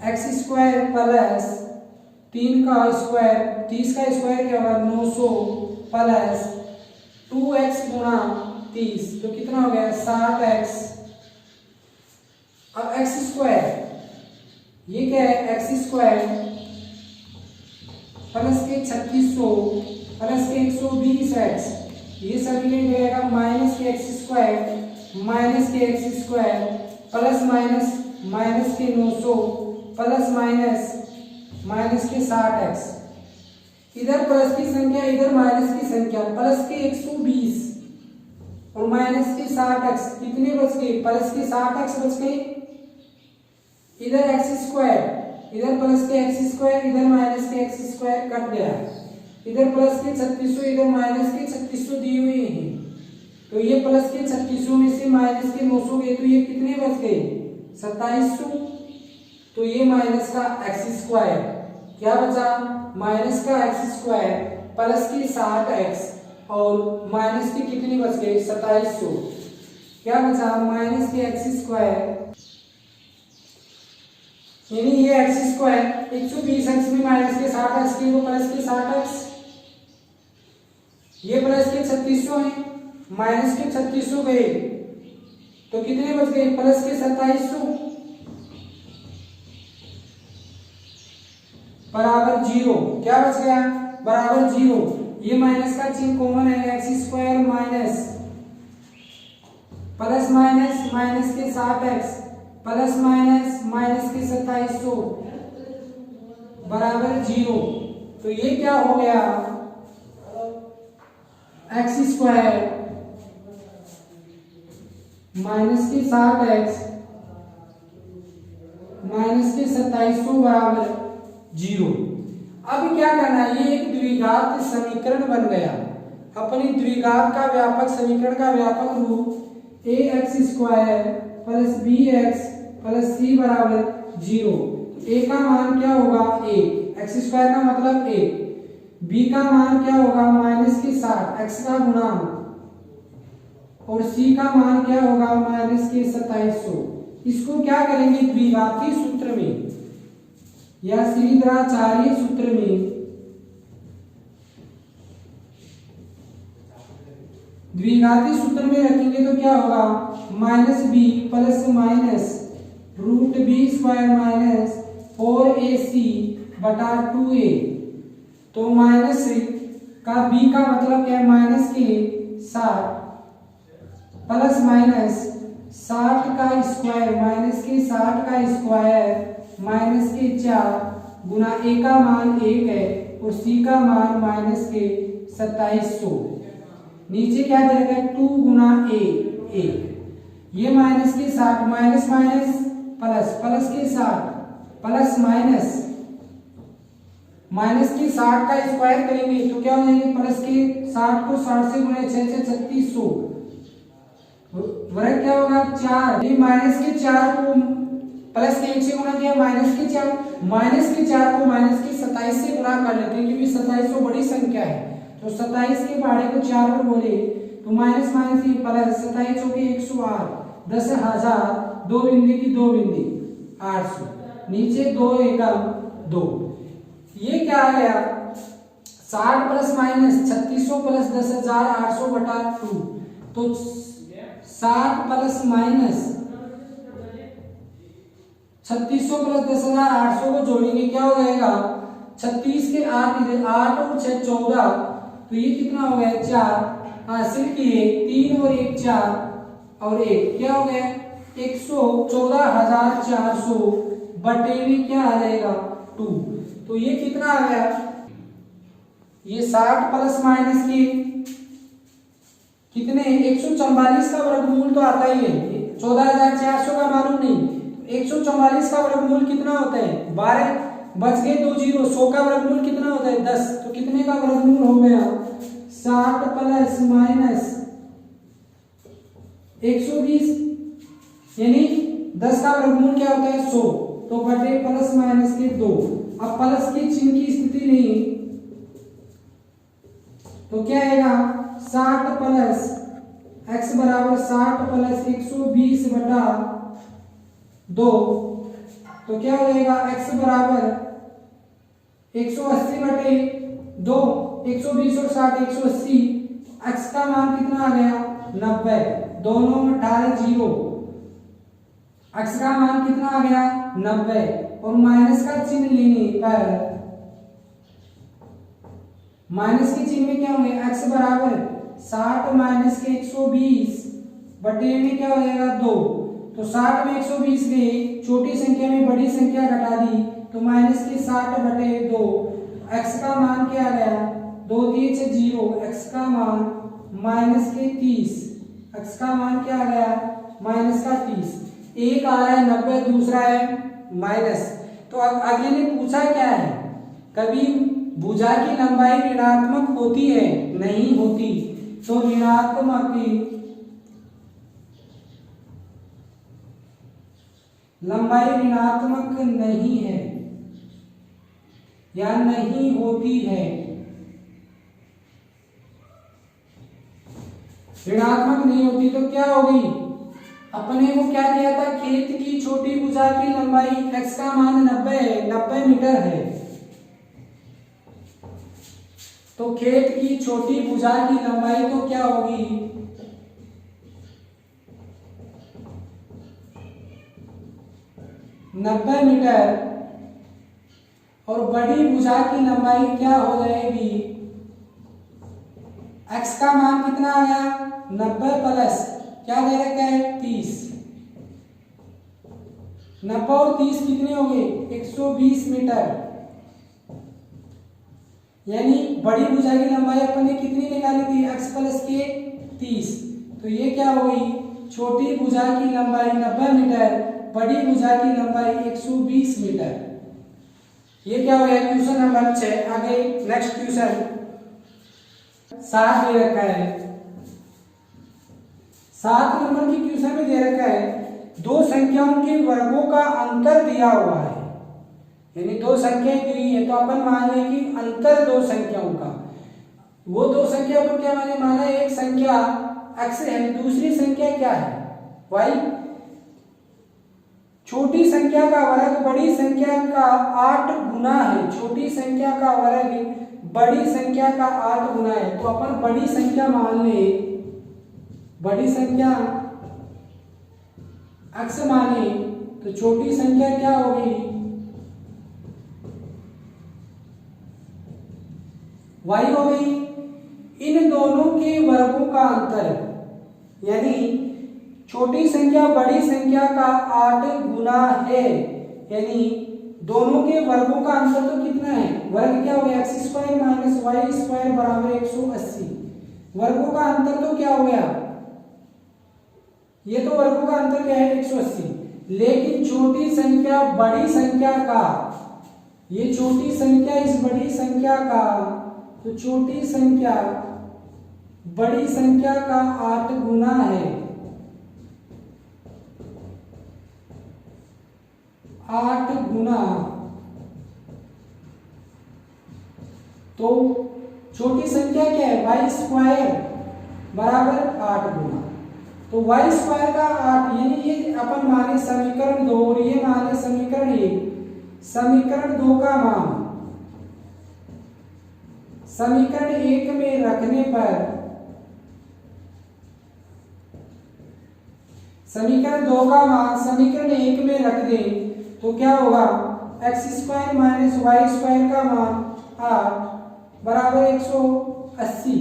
एक्स स्क्वायर प्लस 3 का स्क्वायर, 30 का स्क्वायर क्या होगा 900 प्लस 2x गुना 30, तो कितना हो गया 60x। अब एक्स स्क्वायर ये क्या है एक्स स्क्वायर प्लस के 3600 प्लस के 120x, ये सभी ले जाएगा माइनस के एक्स स्क्वायर माइनस के x square plus minus minus के 900 प्लस माइनस माइनस के 60x, इधर प्लस की संख्या इधर माइनस की संख्या, प्लस के 120 और माइनस के 60x, कितने बच गए प्लस के 60x बच गए, इधर एक्स स्क्वायर इधर प्लस के एक्स स्क्वायर इधर माइनस के एक्स स्क्वायर कट गया, इधर प्लस के 3600 इधर माइनस के 3600 दिए हुए हैं, तो ये प्लस के 3600 में से माइनस के 900 गए, तो ये कितने बच गए 2700, तो ये माइनस का एक्स स्क्वायर क्या बचा माइनस का एक्स स्क्वायर प्लस की 60x और माइनस के कितने बच गए 2700, क्या बचा माइनस के एक्स स्क्वायर, यानी ये एक्स स्क्वायर 120x में माइनस के 60x की तो प्लस के 60x, ये प्लस के 3600 है माइनस के 3600 गए, तो कितने बच गए प्लस के 2700 बराबर 0, क्या बच गया बराबर 0, ये माइनस का चिन्ह कॉमन है, x square minus plus minus minus के 60x प्लस माइनस माइनस के 2700 बराबर 0, तो ये क्या हो गया एक्स स्क्वायर माइनस के 60x माइनस के 2700 बराबर 0। अब क्या करना है, ये एक द्विघात समीकरण बन गया, अपनी द्विघात का व्यापक समीकरण का व्यापक रूप A X square plus B X plus C बराबर 0। ए का मान क्या होगा ए, एक्स स्क्वायर का मतलब ए, बी का मान क्या होगा माइनस के 60 एक्स का गुणांक, और सी का मान क्या होगा माइनस के 2700। इसको क्या करेंगे द्विघाती सूत्र में या श्रीधराचार्य सूत्र में, द्विघाती सूत्र में रखेंगे तो क्या होगा minus B plus minus root B square minus 4ac बटा 2a, तो माइनस का बी का मतलब क्या है, माइनस के 60 प्लस माइनस 60 का स्क्वायर माइनस के 60 का स्क्वायर माइनस के 4 गुना ए का मान 1 है और सी का मान माइनस के 2700। नीचे क्या दे रखा है 2 गुना ए 1, ये माइनस के 60 माइनस माइनस प्लस प्लस के 60 प्लस माइनस माइनस के 60 का स्क्वायर करेंगे तो क्या हो जाएंगे, प्लस के 60 को 60 से गुणा 6 से 3600 वर्ग क्या होगा 4। ये माइनस के 4 को प्लस के 1 से गुणा किया माइनस के 4, माइनस के 4 को माइनस के 27 से गुणा कर लेते हैं क्योंकि 2700 बड़ी संख्या है तो 27 के पहाड़े को 4 पर बोले तो माइनस माइनस की प्लस 27 के 108 10,000 2 बिंदी की 2 बिंदी 800 नीचे 2 एकम 2। ये क्या आ गया 60 प्लस माइनस 3600 प्लस 10,800 बटा 2 तो 60 प्लस माइनस 3600 प्लस 10,800 को जोड़ेंगे क्या हो जाएगा 36 के 8 और 6 14 तो ये कितना हो गया 4 हासिल किए 3 और 1 4 और 1 क्या हो गया 114,400 बटे में क्या आ जाएगा 2 तो ये कितना आ गया ये 60 प्लस माइनस के कितने 144 का वर्गमूल तो आता ही है 14,400 का मालूम नहीं 144 का वर्गमूल कितना होता है 12 बच गए 2 जीरो 100 का वर्गमूल कितना होता है 10 तो कितने का वर्गमूल हो गया 60 प्लस माइनस 120 यानी 10 का वर्गमूल क्या होता है 100 तो बटे प्लस माइनस के 2। अब प्लस के चिन्ह की स्थिति नहीं तो क्या आएगा 60 प्लस x बराबर 60 प्लस 120 बटा 2 तो क्या हो जाएगा x बराबर 180 बटे 2 120 और 60 180 x का मान कितना आ गया 90 दोनों में 18 जीरो x का मान कितना आ गया 90 और माइनस का चिन्ह लेने पर माइनस के चिन्ह में क्या होंगे x बराबर 60 माइनस के 120 बटे में क्या हो जाएगा 2 तो 60 में 120 गए छोटी संख्या में बड़ी संख्या घटा दी तो माइनस के 60 बटे 2 x का मान क्या आ गया 2 3 से 0 x का मान माइनस के 30 x का मान क्या आ गया माइनस का 30 एक आ रहा है 90 दूसरा है माइनस। तो अब अगले ने पूछा क्या है कभी भुजा की लंबाई ऋणात्मक होती है नहीं होती तो ऋणात्मक लंबाई ऋणात्मक नहीं है या नहीं होती है ऋणात्मक नहीं होती तो क्या होगी अपने को क्या दिया था खेत की छोटी भुजा की लंबाई x का मान 90 मीटर है तो खेत की छोटी भुजा की लंबाई तो क्या होगी 90 मीटर और बड़ी भुजा की लंबाई क्या हो जाएगी x का मान कितना आ गया 90 प्लस क्या दे रखा है 30 90 और 30 कितने हो गए 120 मीटर यानी बड़ी भुजा की लंबाई अपन ने कितनी निकाली थी x प्लस के 30 तो ये क्या हो गई छोटी भुजा की लंबाई 90 मीटर बड़ी भुजा की लंबाई 120 मीटर। ये क्या हो गया क्वेश्चन नंबर 6। आगे नेक्स्ट क्वेश्चन 7 दे रखा है 7 नंबर की क्वेश्चन में दे रखा है दो संख्याओं के वर्गों का अंतर दिया हुआ है यानी दो संख्याएं दी है तो अपन मान लें कि अंतर दो संख्याओं का वो दो संख्या को क्या मैंने माना एक संख्या x है दूसरी संख्या क्या है y। छोटी संख्या का वर्ग बड़ी संख्या का 8 गुना है छोटी संख्या का वर्ग बड़ी संख्या का 8 गुना है तो अपन बड़ी संख्या मान ले बड़ी संख्या x माने तो छोटी संख्या क्या होगी y हो गई इन दोनों के वर्गों का अंतर, यानी छोटी संख्या बड़ी संख्या का 8 गुना है, यानी दोनों के वर्गों का अंतर तो कितना है, वर्ग क्या हो गया x² - y² बराबर 180। वर्गों का अंतर तो क्या हो गया, ये तो वर्गों का अंतर क्या है 180। लेकिन छोटी संख्या बड़ी संख्या का, ये छोटी संख्या इस बड़ी संख्या का, तो छोटी संख्या बड़ी संख्या का 8 गुना है, 8 गुना। तो छोटी संख्या क्या है y² बराबर 8 गुना, तो y² का 8, यानी ये अपन माने समीकरण 2 और ये माने समीकरण 1। समीकरण 2 का मान समीकरण 1 में रखने पर, समीकरण 2 का मान समीकरण 1 में रख दें तो क्या होगा, x² - y² का मान 8 बराबर 180।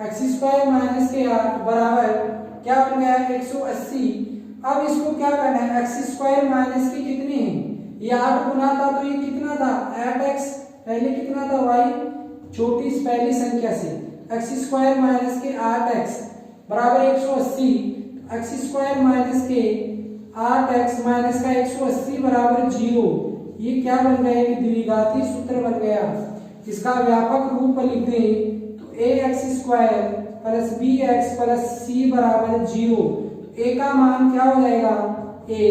x² माइनस के 8 बराबर क्या बन गया 180। अब इसको क्या करना है, x² माइनस के कितने हैं, ये 8 गुना था तो ये कितना था 8x, पहले कितना था y, छोटी पहली संख्या से, x² माइनस के 8x बराबर 180। x² माइनस के 8x माइनस का 180 बराबर 0। ये क्या बन गया, एक द्विघाती सूत्र बन गया। इसका व्यापक रूप लिख दें तो ax² plus bx plus c बराबर 0। a का मान क्या हो जाएगा a,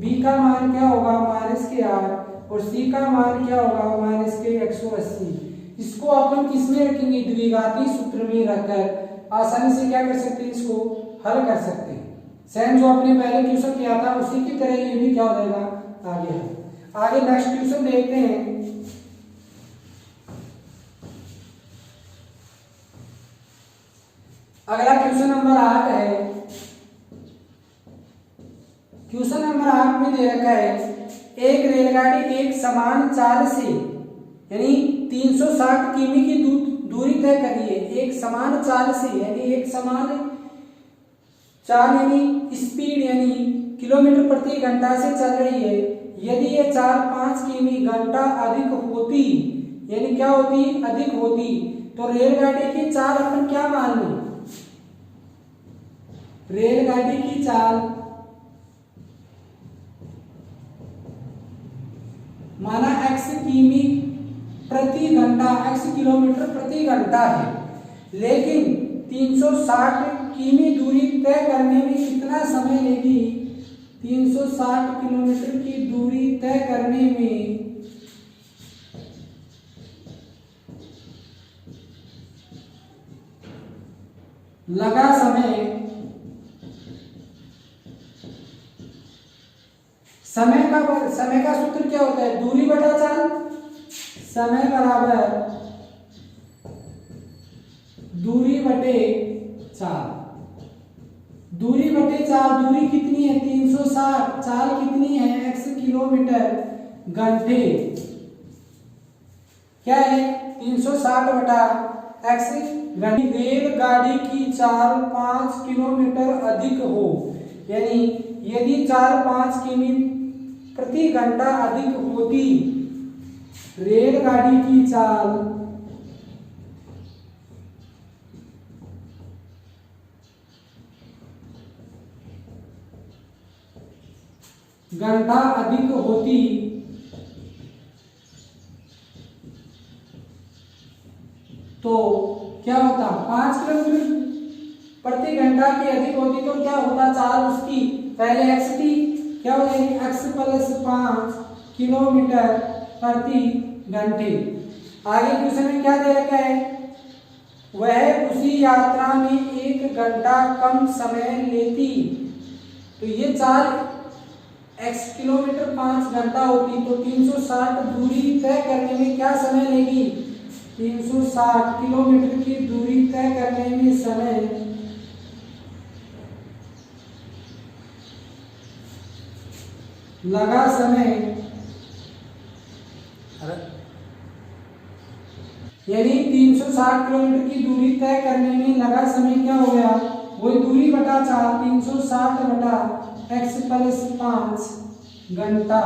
b का मान क्या होगा -8 और c का मान क्या होगा -180। इसको अपन किसमें रखेंगे, द्विघाती सूत्र में रखकर आसानी से क्या कर सकते हैं, इसको हल कर सकते हैं। सेम जो आपने पहले ट्यूशन किया था उसी की तरह ये भी क्या हो जाएगा आगे है। आगे नेक्स्ट ट्यूशन देखते हैं। अगला क्वेश्चन नंबर 8 है। क्वेश्चन नंबर 8 में दे रखा है, एक रेलगाड़ी एक समान चाल से यानी 360 किमी की दूरी तय कर रही है। एक समान चाल से यानी एक समान चाल यानी स्पीड यानी किलोमीटर प्रति घंटा से चल रही है। यदि ये चाल 5 किमी घंटा अधिक होती, यानी क्या होती, अधिक होती, तो रेलगाड़ी की चाल अपन क्या मान लें, रेलगाड़ी की चाल माना x किमी प्रति घंटा, x किलोमीटर प्रति घंटा है, लेकिन 360 किमी दूरी तय करने में कितना समय लेगी, 360 किलोमीटर की दूरी तय करने में लगा समय, समय का सूत्र क्या होता है, दूरी बटा चाल, समय बराबर दूरी बटे चाल। दूरी बटे चाल, दूरी कितनी है 360, चाल कितनी है x किलोमीटर घंटे, क्या है 360 बटा x घंटे। रेलगाड़ी की चाल 5 किलोमीटर अधिक हो, यानी यदि चाल 5 किमी प्रति घंटा अधिक होती, रेलगाड़ी की चाल घंटा अधिक होती तो क्या होता, 5 किलोमीटर प्रति घंटा की अधिक होती तो क्या होता, चाल उसकी पहले x थी, क्या हो जाएगी x प्लस 5 किलोमीटर प्रति घंटे। आगे क्वेश्चन में क्या दे रखा है, वह उसी यात्रा में 1 घंटा कम समय लेती। तो ये चाल x किलोमीटर 5 घंटा होती तो 360 दूरी तय करने में क्या समय लेगी, 360 किलोमीटर की दूरी तय करने में समय लगा समय यानी 360 किलोमीटर की दूरी तय करने में लगा समय क्या हो गया, वही दूरी बटा 4, 360 बटा x प्लस 5 घंटा,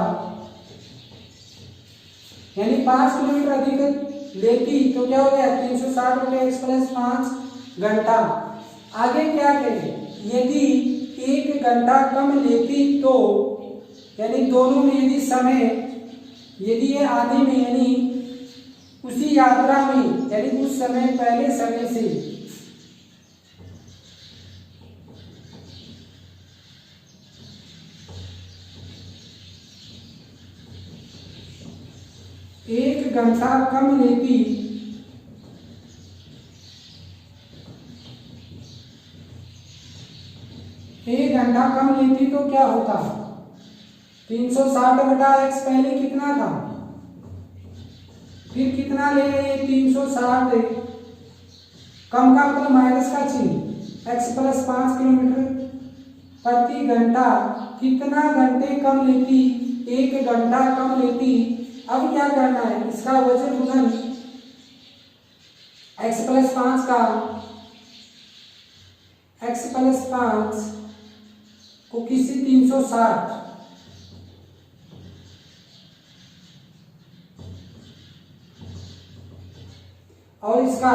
यानी 5 किलोमीटर अधिक लेती तो क्या हो गया 360 बटे x प्लस 5 घंटा। आगे क्या करें, यदि 1 घंटा कम लेती तो, यानी दोनों में यदि समय, यदि ये आदि में यानी उसी यात्रा में, यानी उस समय पहले समय से एक घंटा कम लेती, एक घंटा कम लेती तो क्या होता, 360 बटा x पहले कितना था, फिर कितना ले रहे हैं 360, कम का मतलब माइनस का चिन्ह, x प्लस 5 किलोमीटर प्रति घंटा, कितना घंटे कम लेती, 1 घंटा कम लेती। अब क्या करना है, इसका वजन गुणन x प्लस 5 का, x प्लस 5 को किसी 360 और इसका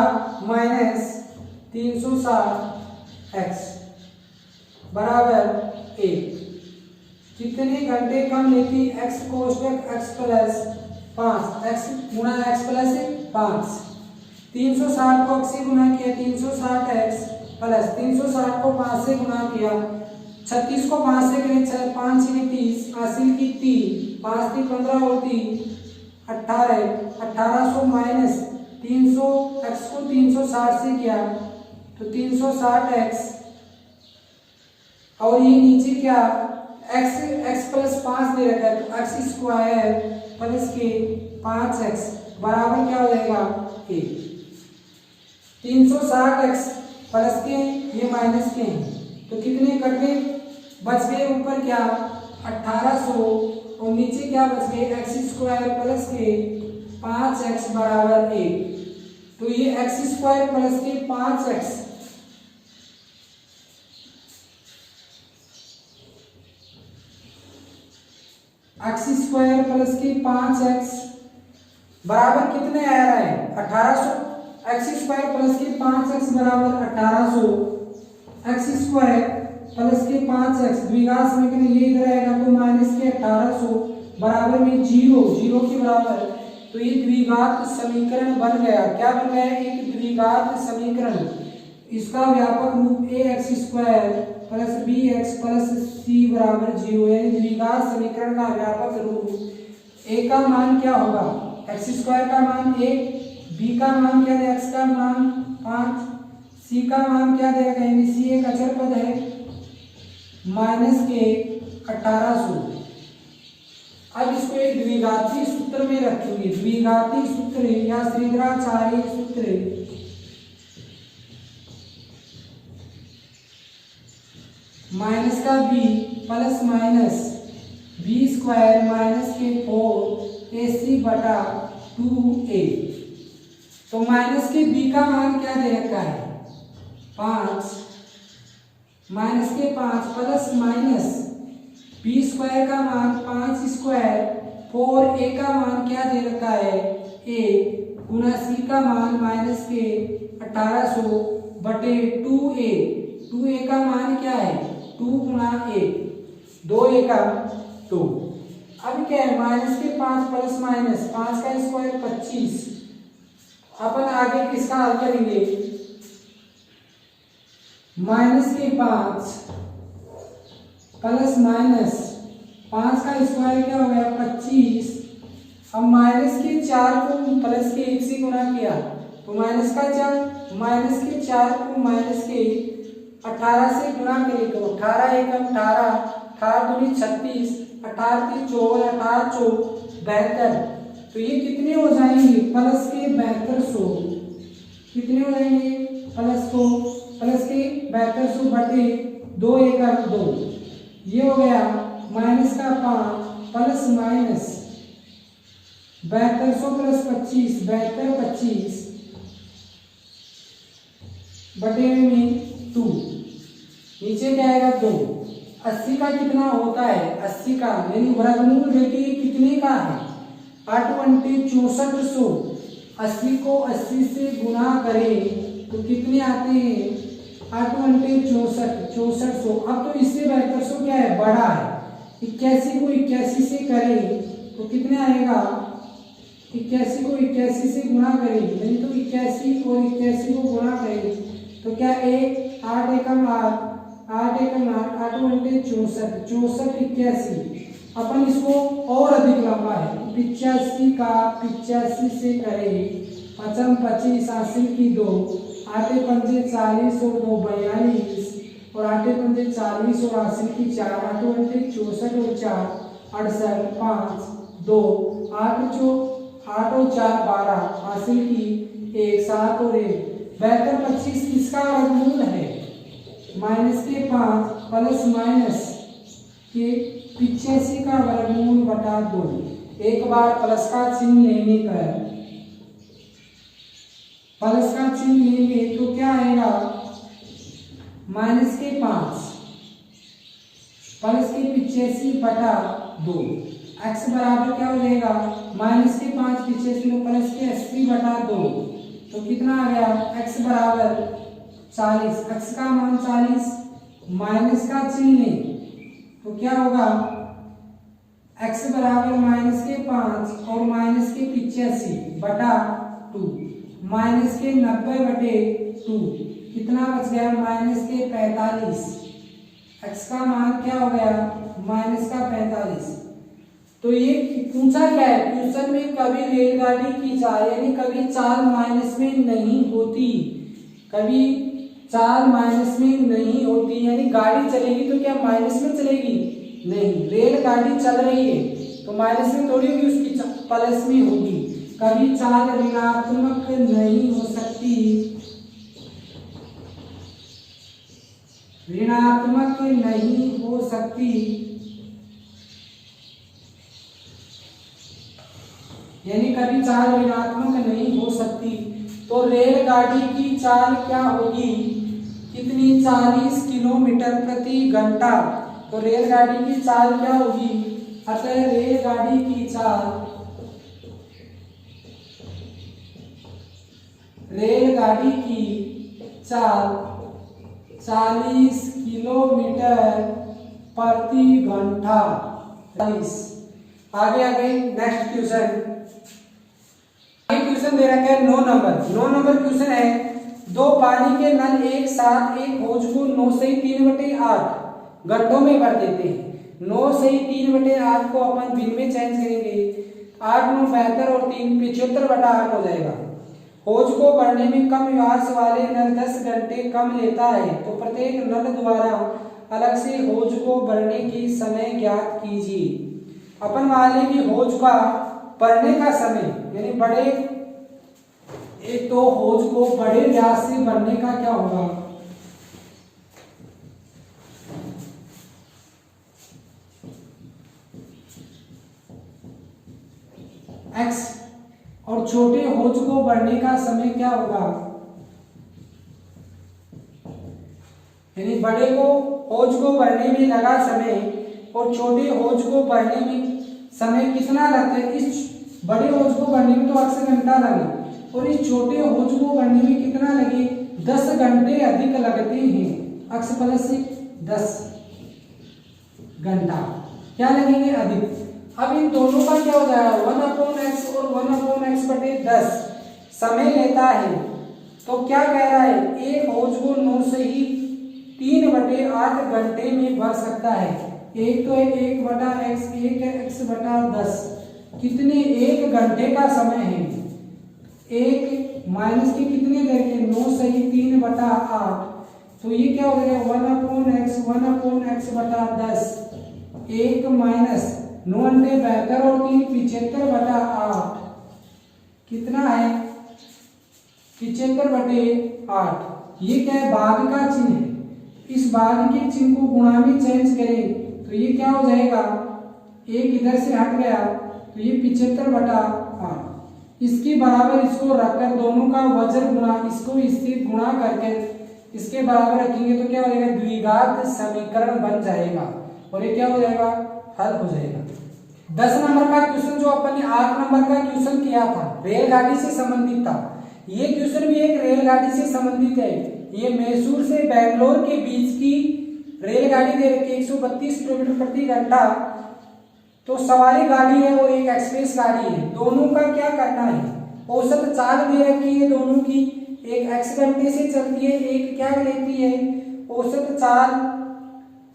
माइनस 360x बराबर 1, कितने घंटे कम लेती, x कोष्टक x प्लस 5, x गुणा x प्लस 5, 360 को x से गुणा किया 360x प्लस 360 को 5 से गुणा किया, 36 को 5 से करें 5 से 30, 80 की 3, 5 की 15 और 3 18, 1800 माइनस 300, x को 360 से किया तो 360x और ये नीचे क्या x प्लस 5 दे रखा है तो x स्क्वायर प्लस के 5x बराबर क्या हो जाएगा 1, 360x प्लस के ये माइनस के हैं तो कितने कटे बच गए, ऊपर क्या 1800 और नीचे क्या बच गए x स्क्वायर प्लस के 5x बराबर 1, तो ये x स्क्वायर प्लस के 5x x स्क्वायर प्लस के 5x बराबर कितने आ रहा है 1800, x स्क्वायर प्लस के 5x बराबर 1800, x स्क्वायर प्लस के 5x द्विघात समीकरण ये इधर आएगा तो माइनस के 1800 बराबर में 0, 0 के बराबर, तो ये द्विघात समीकरण बन गया, क्या बन गया, एक द्विघात समीकरण, इसका व्यापक रूप ax square plus bx plus c बराबर 0, यानी द्विघात समीकरण का व्यापक रूप a का मान क्या होगा, x स्क्वायर का मान 1, b का मान क्या है, x का मान 5, c का मान क्या देगा, यानी c एक अचर पद है माइनस के 1800। अब इसको एक द्विघाती सूत्र में रखेंगे, द्विघाती सूत्र या श्रीधराचार्य सूत्र, माइनस का b plus minus B square minus के 4ac बटा 2a, तो माइनस के b का मान क्या दे रखा है 5, माइनस के 5 प्लस माइनस बी स्क्वायर का मान 5 स्क्वायर 4a का मान क्या दे रखा है a गुना c का मान माइनस के 1800 बटे 2a, 2a का मान क्या है 2 गुना a, 2 एका 2, अब क्या है माइनस के 5 प्लस माइनस 5 का स्क्वायर 25, अपन आगे किसका हल करेंगे, माइनस के 5 प्लस माइनस 5 का स्क्वायर क्या हो गया 25, अब माइनस के 4 को प्लस के 1 से गुणा किया तो माइनस का 4, माइनस के 4 को माइनस के 18 से गुणा करें तो 18 एकम 18, 18 दूनी 36, 18 की 54, 18 चौक 72, तो ये कितने हो जाएंगे प्लस के 7200, कितने हो जाएंगे प्लस के 7200 बटे 2 एकम 2, ये हो गया माइनस का 5 प्लस माइनस 7200 प्लस 25, 72 25 बटे में 2, नीचे क्या आएगा 2। 80 का कितना होता है, 80 का यानी वर्गमूल देखिए कितने का है, 8 × 6400। 80 को 80 से गुना करें तो कितने आते हैं, 8 × 6400। अब तो इससे बेहतर सो क्या है, बड़ा है। 81 को 81 से करें तो कितने आएगा, 81 को 81 से गुना करें नहीं तो 81 और 81 को गुना करें तो क्या 1 8 एकम 8 8 एकम 8 8 × 64 64 81। अपन इसको और अधिक लंबा है, 85 का 85 से करें 5 25 80 की 2 8 पंजे 40 और 2 42 और 8 पंजे 40 और 80 की 4 8 × 64 और 4 68 5 2 8 और 4 12 हासिल की 1 7 और 1 72 25 किसका वर्गमूल है, -5 ± के 85 का वर्गमूल बटा 2। एक बार प्लस का चिन्ह लेने पर प्लस का चिन्ह लेंगे तो क्या आएगा, -5 प्लस के 85 बटा 2। x बराबर क्या हो जाएगा, -5 85 में प्लस के 80 बटा 2 तो कितना आ गया, x बराबर 40। x का मान 40, माइनस का चिन्ह लें तो क्या होगा, x बराबर -5 और -85 बटा 2 -90 बटे 2 कितना बच गया, -45। x का मान क्या हो गया, -45। तो ये पूछा क्या है, क्वेश्चन में कभी रेलगाड़ी की चाल यानी कभी चाल माइनस में नहीं होती, कभी चाल माइनस में नहीं होती यानी गाड़ी चलेगी तो क्या माइनस में चलेगी, नहीं। रेलगाड़ी चल रही है तो माइनस में थोड़ी होगी, उसकी प्लस में होगी। कभी चाल ऋणात्मक नहीं हो सकती, ऋणात्मक नहीं हो सकती यानी कभी चाल ऋणात्मक नहीं हो सकती। तो रेलगाड़ी की चाल क्या होगी, कितनी, 40 किलोमीटर प्रति घंटा। तो रेलगाड़ी की चाल क्या होगी, अतः रेलगाड़ी की चाल 40 किलोमीटर प्रति घंटा। आगे नेक्स्ट क्वेश्चन दे रखा है 9 नंबर क्वेश्चन है, दो पानी के नल एक साथ एक हौज को 9 से 3/8 घंटों में भर देते हैं। 9 से 3/8 को अपन दिन में चेंज करेंगे, 8 9 72 और 3 75/8 हो जाएगा। हौज को भरने में कम व्यास वाले नल 10 घंटे कम लेता है, तो प्रत्येक नल द्वारा अलग से हौज को भरने की समय ज्ञात कीजिए। अपन मान लें कि हौज का भरने का समय यानी बड़े एक तो हौज को बड़े व्यास से भरने का क्या होगा, x और छोटे हौज को भरने का समय क्या होगा, यानी बड़े को हौज को भरने में लगा समय और छोटे हौज को भरने में समय कितना लगता है। इस बड़े हौज को भरने में तो 8 घंटा लगे और इस छोटे हौज को भरने में कितना लगे, 10 घंटे अधिक लगते हैं। x प्लस 10 घंटा क्या लगेंगे, अधिक। अब इन दोनों का क्या हो जाएगा, 1/x और 1/x बटे 10 समय लेता है। तो क्या कह रहा है, एक हौज को 9 से ही 3/8 घंटे में भर सकता है। एक तो है 1/x, एक है x बटा 10, कितने, 1 घंटे का समय है। एक माइनस के कितने करके 9 से ही 3/8 तो ये क्या हो गया 1/x बटा 10, 1 माइनस 9 अंडे 72 और 3 75/8 कितना है 75/8। ये क्या है, भाग का चिन्ह है। इस भाग के चिन्ह को गुणा में चेंज करें तो ये क्या हो जाएगा, एक इधर से हट गया तो ये 75/8। इसके बराबर इसको रखकर दोनों का वजन गुणा इसको इससे गुणा करके इसके बराबर रखेंगे तो क्या हो जाएगा, द्विघात समीकरण बन जाएगा और ये क्या हो जाएगा, हल हो जाएगा। 10 नंबर का क्वेश्चन जो अपन ने 8 नंबर का क्वेश्चन किया था, रेलगाड़ी से संबंधित था। ये क्वेश्चन भी एक रेलगाड़ी से संबंधित है। ये मैसूर से बेंगलोर के बीच की रेलगाड़ी दे रखी है 132 किलोमीटर प्रति घंटा। तो सवारी गाड़ी है और एक एक्सप्रेस गाड़ी है, दोनों का क्या करना है। औसत चाल दे रखी है दोनों की, एक x घंटे से चलती है, एक क्या लेती है, औसत चाल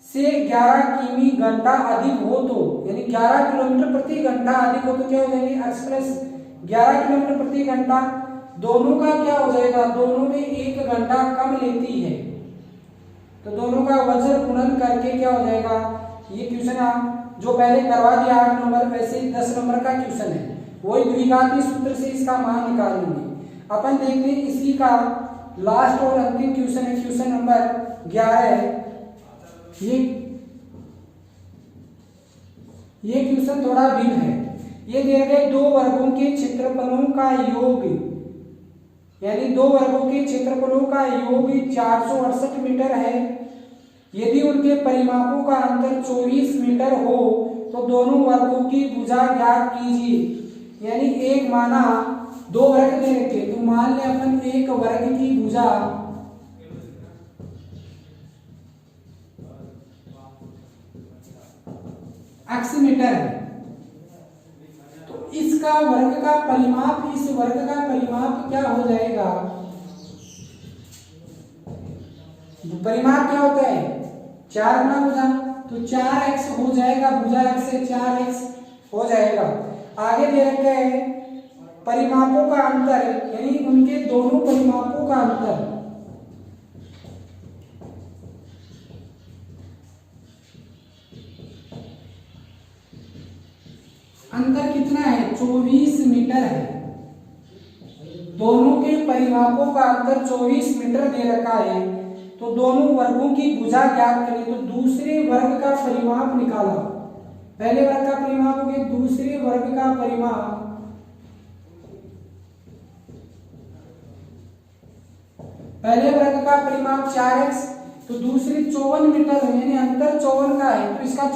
से 11 किमी घंटा अधिक हो तो, यानी 11 किलोमीटर प्रति घंटा अधिक हो तो क्या हो जाएगी, एक्सप्रेस 11 किलोमीटर प्रति घंटा। दोनों का क्या हो जाएगा, दोनों में 1 घंटा कम लेती है, तो दोनों का वजन गुणन करके क्या हो जाएगा। ये क्वेश्चन जो पहले करवा दिया 8 नंबर, वैसे ही 10 नंबर का क्वेश्चन है, वही द्विघाती सूत्र से इसका मान निकालेंगे। अपन देखते हैं इसी का लास्ट और अंतिम क्वेश्चन है, क्वेश्चन नंबर 11 है। ये क्वेश्चन थोड़ा भिन्न है। ये दिए गए दो वर्गों के क्षेत्रफलों का योग, यानी दो वर्गों के क्षेत्रफलों का योग 468 मीटर है। यदि उनके परिमापों का अंतर 24 मीटर हो तो दोनों वर्गों की भुजा ज्ञात कीजिए। यानी एक माना दो वर्ग दे रखे, तो मान ले अपन एक वर्ग की भुजा 80 मीटर है, तो इसका वर्ग का परिमाप, इस वर्ग का परिमाप क्या हो जाएगा, परिमाप क्या होता है 4 गुना भुजा, तो 4x हो जाएगा, भुजा x से 4x हो जाएगा। आगे दे रखा है परिमापों का अंतर, यानी उनके दोनों परिमापों का अंतर, अंतर कितना है 24 मीटर है। दोनों के परिमापों का अंतर 24 मीटर दे रखा है, तो दोनों वर्गों की भुजा ज्ञात करें। तो दूसरे वर्ग का परिमाप निकाला, पहले वर्ग का परिमाप हो गया, दूसरे वर्ग का परिमाप, पहले वर्ग का परिमाप 4x, तो दूसरे 54 मीटर है, यानी अंतर 54 का है, तो इसका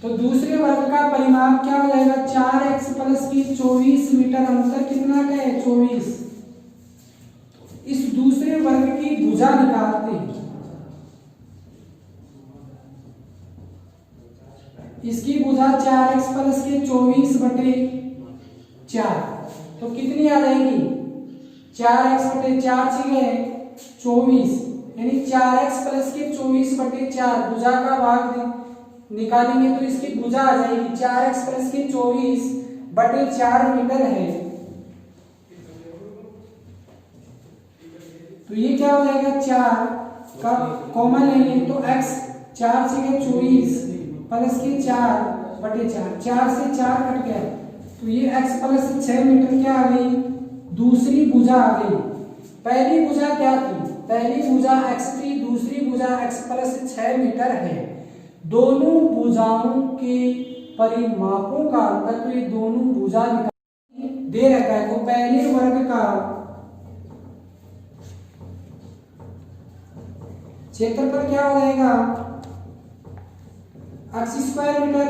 तो दूसरे वर्ग का परिमाप क्या हो जाएगा 4x प्लस की 24 मीटर, अंतर कितना का है 24। इस दूसरे वर्ग की भुजा निकालते हैं, इसकी भुजा 4x प्लस के 24 बटे 4, तो कितनी आ जाएगी 4x बटे 4 छः 24, यानी 4x प्लस के 24 बटे 4, भुजा का भाग निकालेंगे तो इसकी भुजा आ जाएगी 4x प्लस के 24 बटे 4 मीटर है। तो ये क्या हो जाएगा 4 का कॉमन लेंगे तो x 4 से 24 प्लस के 4 बटे 4, 4 से 4 कट गया, तो ये x प्लस 6 मीटर क्या आ गई, दूसरी भुजा आ गई। पहली भुजा क्या थी, पहली भुजा x थी, दूसरी भुजा x प्लस 6 मीटर है। दोनों भुजाओं के परिमापों का अंतर, तो ये दोनों भुजा दे रखा है, तो पहले वर्ग का क्षेत्रफल क्या हो जाएगा x स्क्वायर मीटर,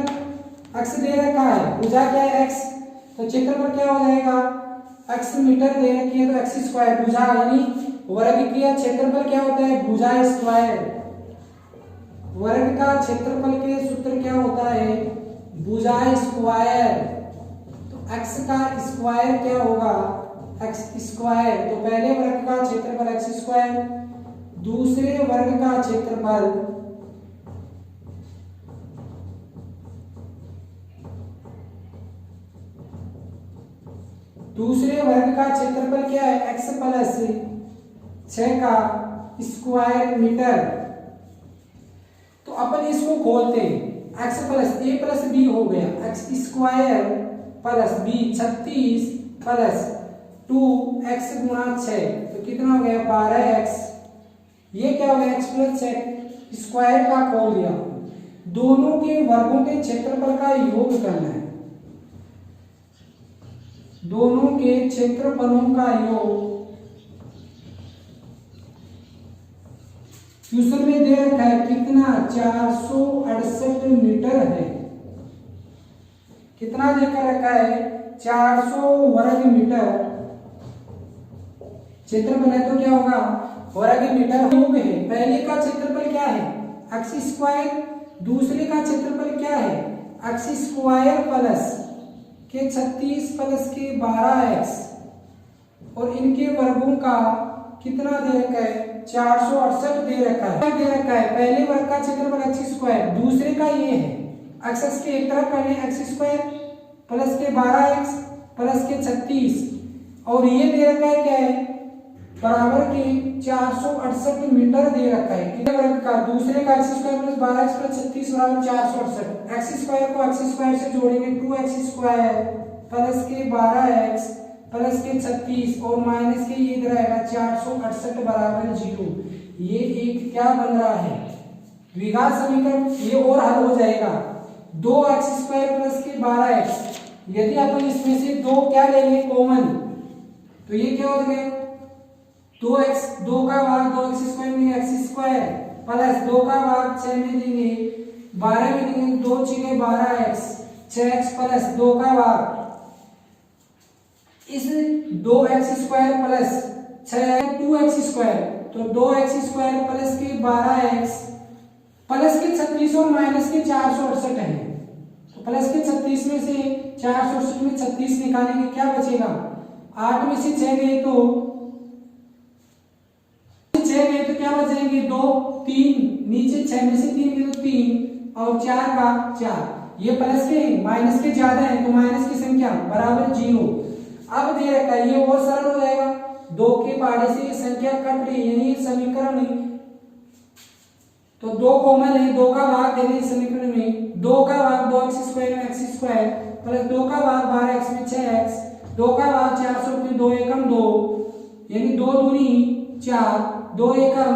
x दे रखा है, भुजा क्या है x, तो क्षेत्रफल क्या हो जाएगा x मीटर दे रखी है, तो x स्क्वायर भुजा, यानी वर्ग किया क्षेत्रफल क्या होता है भुजा स्क्वायर। वर्ग का क्षेत्रफल के सूत्र क्या होता है भुजा स्क्वायर, तो x का स्क्वायर क्या होगा x स्क्वायर, तो पहले वर्ग का क्षेत्रफल x स्क्वायर, दूसरे वर्ग का क्षेत्रफल क्या है x प्लस 6 का स्क्वायर मीटर। तो अपन इसको खोलते हैं, x plus a plus b हो गया, x square plus b 36 plus 2x गुणा 6, तो कितना हो गया 12x। ये क्या हो गया x प्लस 6 स्क्वायर का खोल दिया। दोनों के वर्गों के क्षेत्रफल का योग करना है, दोनों के क्षेत्रफलों का योग क्वेश्चन में दे रखा है कितना 468 मीटर है। कितना देकर रखा है 400 वर्ग मीटर। क्षेत्रफल है तो क्या होगा वर्ग मीटर क्यूब है। पहले का क्षेत्रफल क्या है एक्स स्क्वायर, दूसरे का क्षेत्रफल क्या है एक्स स्क्वायर प्लस के 36 प्लस के 12x और इनके वर्गों का कितना दे रखा है 468 दे रखा है। पहले वर्ग का क्षेत्रफल एक्स स्क्वायर, दूसरे का ये है एक्स के एक तरफ करने एक्स स्क्वायर प्लस के 12x प्लस के 36 और ये दे रखा है क्या है बराबर के 468 मीटर दे रखा है। कितने वर्ग का दूसरे का x square plus 12x plus 36 बराबर 468। एक्स स्क्वायर को एक्स स्क्वायर से जोड़ेंगे 2x स्क्वायर प्लस के 12x प्लस के 36 और माइनस के ये इधर आएगा 468 बराबर 0। ये एक क्या बन रहा है द्विघात समीकरण। ये और हल हो जाएगा 2x स्क्वायर प्लस के 12x। यदि अपन इसमें से दो क्या लेंगे कॉमन तो ये क्या हो गया 2x 2 का भाग 2x स्क्वायर में x स्क्वायर प्लस 2 का भाग 6 में देंगे 12 में देंगे 2 6 12x 6x प्लस 2 का भाग इस 2x square plus 6 2x square तो 2x स्क्वायर प्लस के 12x प्लस के 36 और माइनस के 468 है। तो प्लस के 36 में से 468 में 36 निकालेंगे क्या बचेगा 8 में से 6 गए तो 6 गए तो क्या बचेंगे 2 3 नीचे 6 में से 3 गए तो 3 और 4 का 4। ये प्लस के माइनस के ज्यादा है तो माइनस की संख्या बराबर 0। अब दे रखा है ये और सरल हो जाएगा 2 के पहाड़े से ये संख्या कट रही है यानी समीकरण में तो 2 कॉमन है 2 का भाग दे रहे समीकरण में 2 का भाग 2x स्क्वायर में x स्क्वायर प्लस 2 का भाग 12x में 6x 2 का भाग 400 में 2 एकम 2 यानी 2 दूनी 4 2 एकम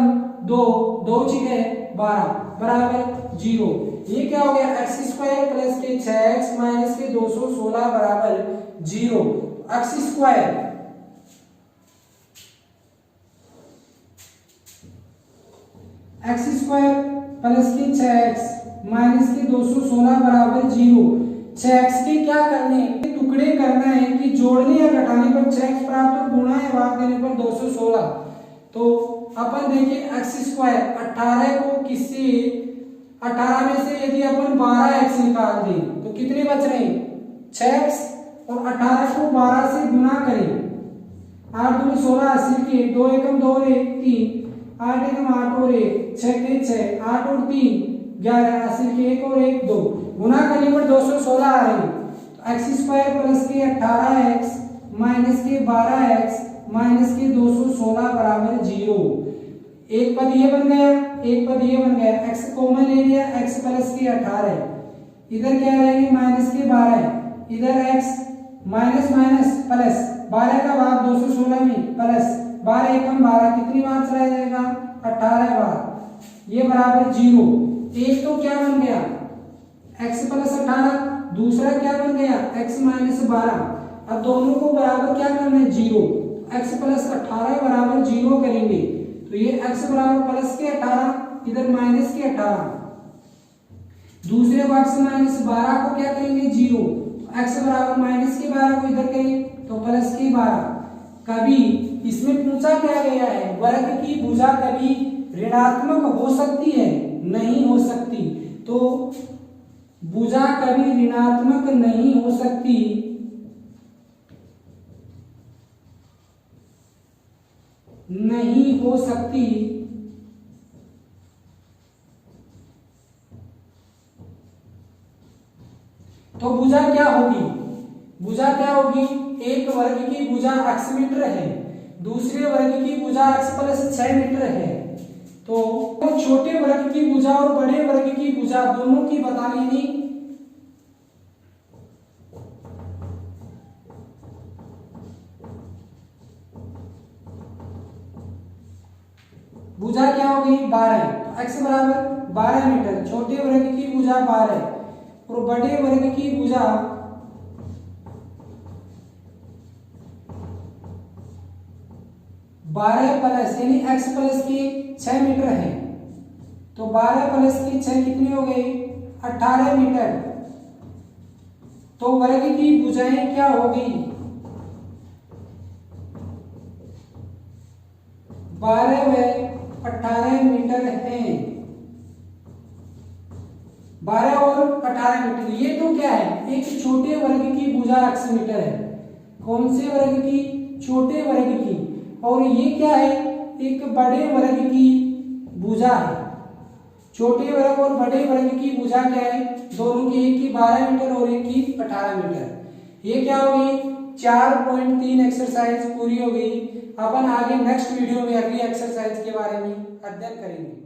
2 2 6 12 बराबर 0। ये क्या हो गया x स्क्वायर प्लस के 6x माइनस के 216 बराबर 0। x स्क्वायर प्लस के 6x माइनस के 216 बराबर 0। 6x के क्या करने टुकड़े करना है कि जोड़ने या घटाने पर 6x प्राप्त और गुणा या भाग देने पर 216। तो अपन देखिए x स्क्वायर 18 को किससे 18 में से यदि अपन 12x निकाल दें तो कितने बच रहे हैं 6x और 18 को 12 से गुणा करें 8 दूनी 16 80 के 2 एकम 2 और 1 3 8 एकम 8 और 1 6 के 6 8 और 3 11 80 के 1 और 1 2 गुणा करने पर 216 आ रही तो x स्क्वायर प्लस के 18x माइनस के 12x माइनस के 216 बराबर 0। एक पद ये बन गया एक पद ये बन गया x कॉमन ले लिया x प्लस के 18 इधर क्या रहेंगे माइनस के 12 इधर x माइनस माइनस प्लस 12 का भाग 216 में प्लस 12 एकम 12 कितनी बार रह जाएगा 18 बार ये बराबर 0। एक तो क्या बन गया x प्लस 18 दूसरा क्या बन गया x माइनस 12। अब दोनों को बराबर क्या करना है 0 x प्लस 18 बराबर 0 करेंगे तो ये x बराबर प्लस के 18 इधर माइनस के 18 दूसरे भाग से माइनस 12 को क्या करेंगे 0 तो x बराबर माइनस के 12 को इधर करें तो प्लस के 12। कभी इसमें पूछा क्या गया है वर्ग की भुजा कभी ऋणात्मक हो सकती है नहीं हो सकती। तो भुजा कभी ऋणात्मक नहीं हो सकती नहीं हो सकती तो भुजा क्या होगी भुजा क्या होगी एक वर्ग की भुजा x मीटर है दूसरे वर्ग की भुजा x प्लस 6 मीटर है। तो छोटे वर्ग की भुजा और बड़े वर्ग की भुजा दोनों की बता लेनी भुजा क्या होगी 12 तो x बराबर 12 मीटर छोटे वर्ग की भुजा 12 और बड़े वर्ग की भुजा 12 प्लस यानी x प्लस की 6 मीटर है तो 12 प्लस की 6 कितनी हो गई? 18 मीटर। तो वर्ग की भुजाएं क्या होगी? 12 व 18 मीटर हैं। 12 और 18 मीटर, ये तो क्या है? एक छोटे वर्ग की भुजा x मीटर है। कौन से वर्ग की? छोटे वर्ग की। और ये क्या है? एक बड़े वर्ग की भुजा है। छोटे वर्ग और बड़े वर्ग की भुजा क्या है? दोनों की, एक की 12 मीटर और एक की 18 मीटर। ये क्या होगी? 4.3 एक्सरसाइज पूरी हो गई। अपन आगे नेक्स्ट वीडियो में अगली एक्सरसाइज के बारे में अध्ययन करेंगे।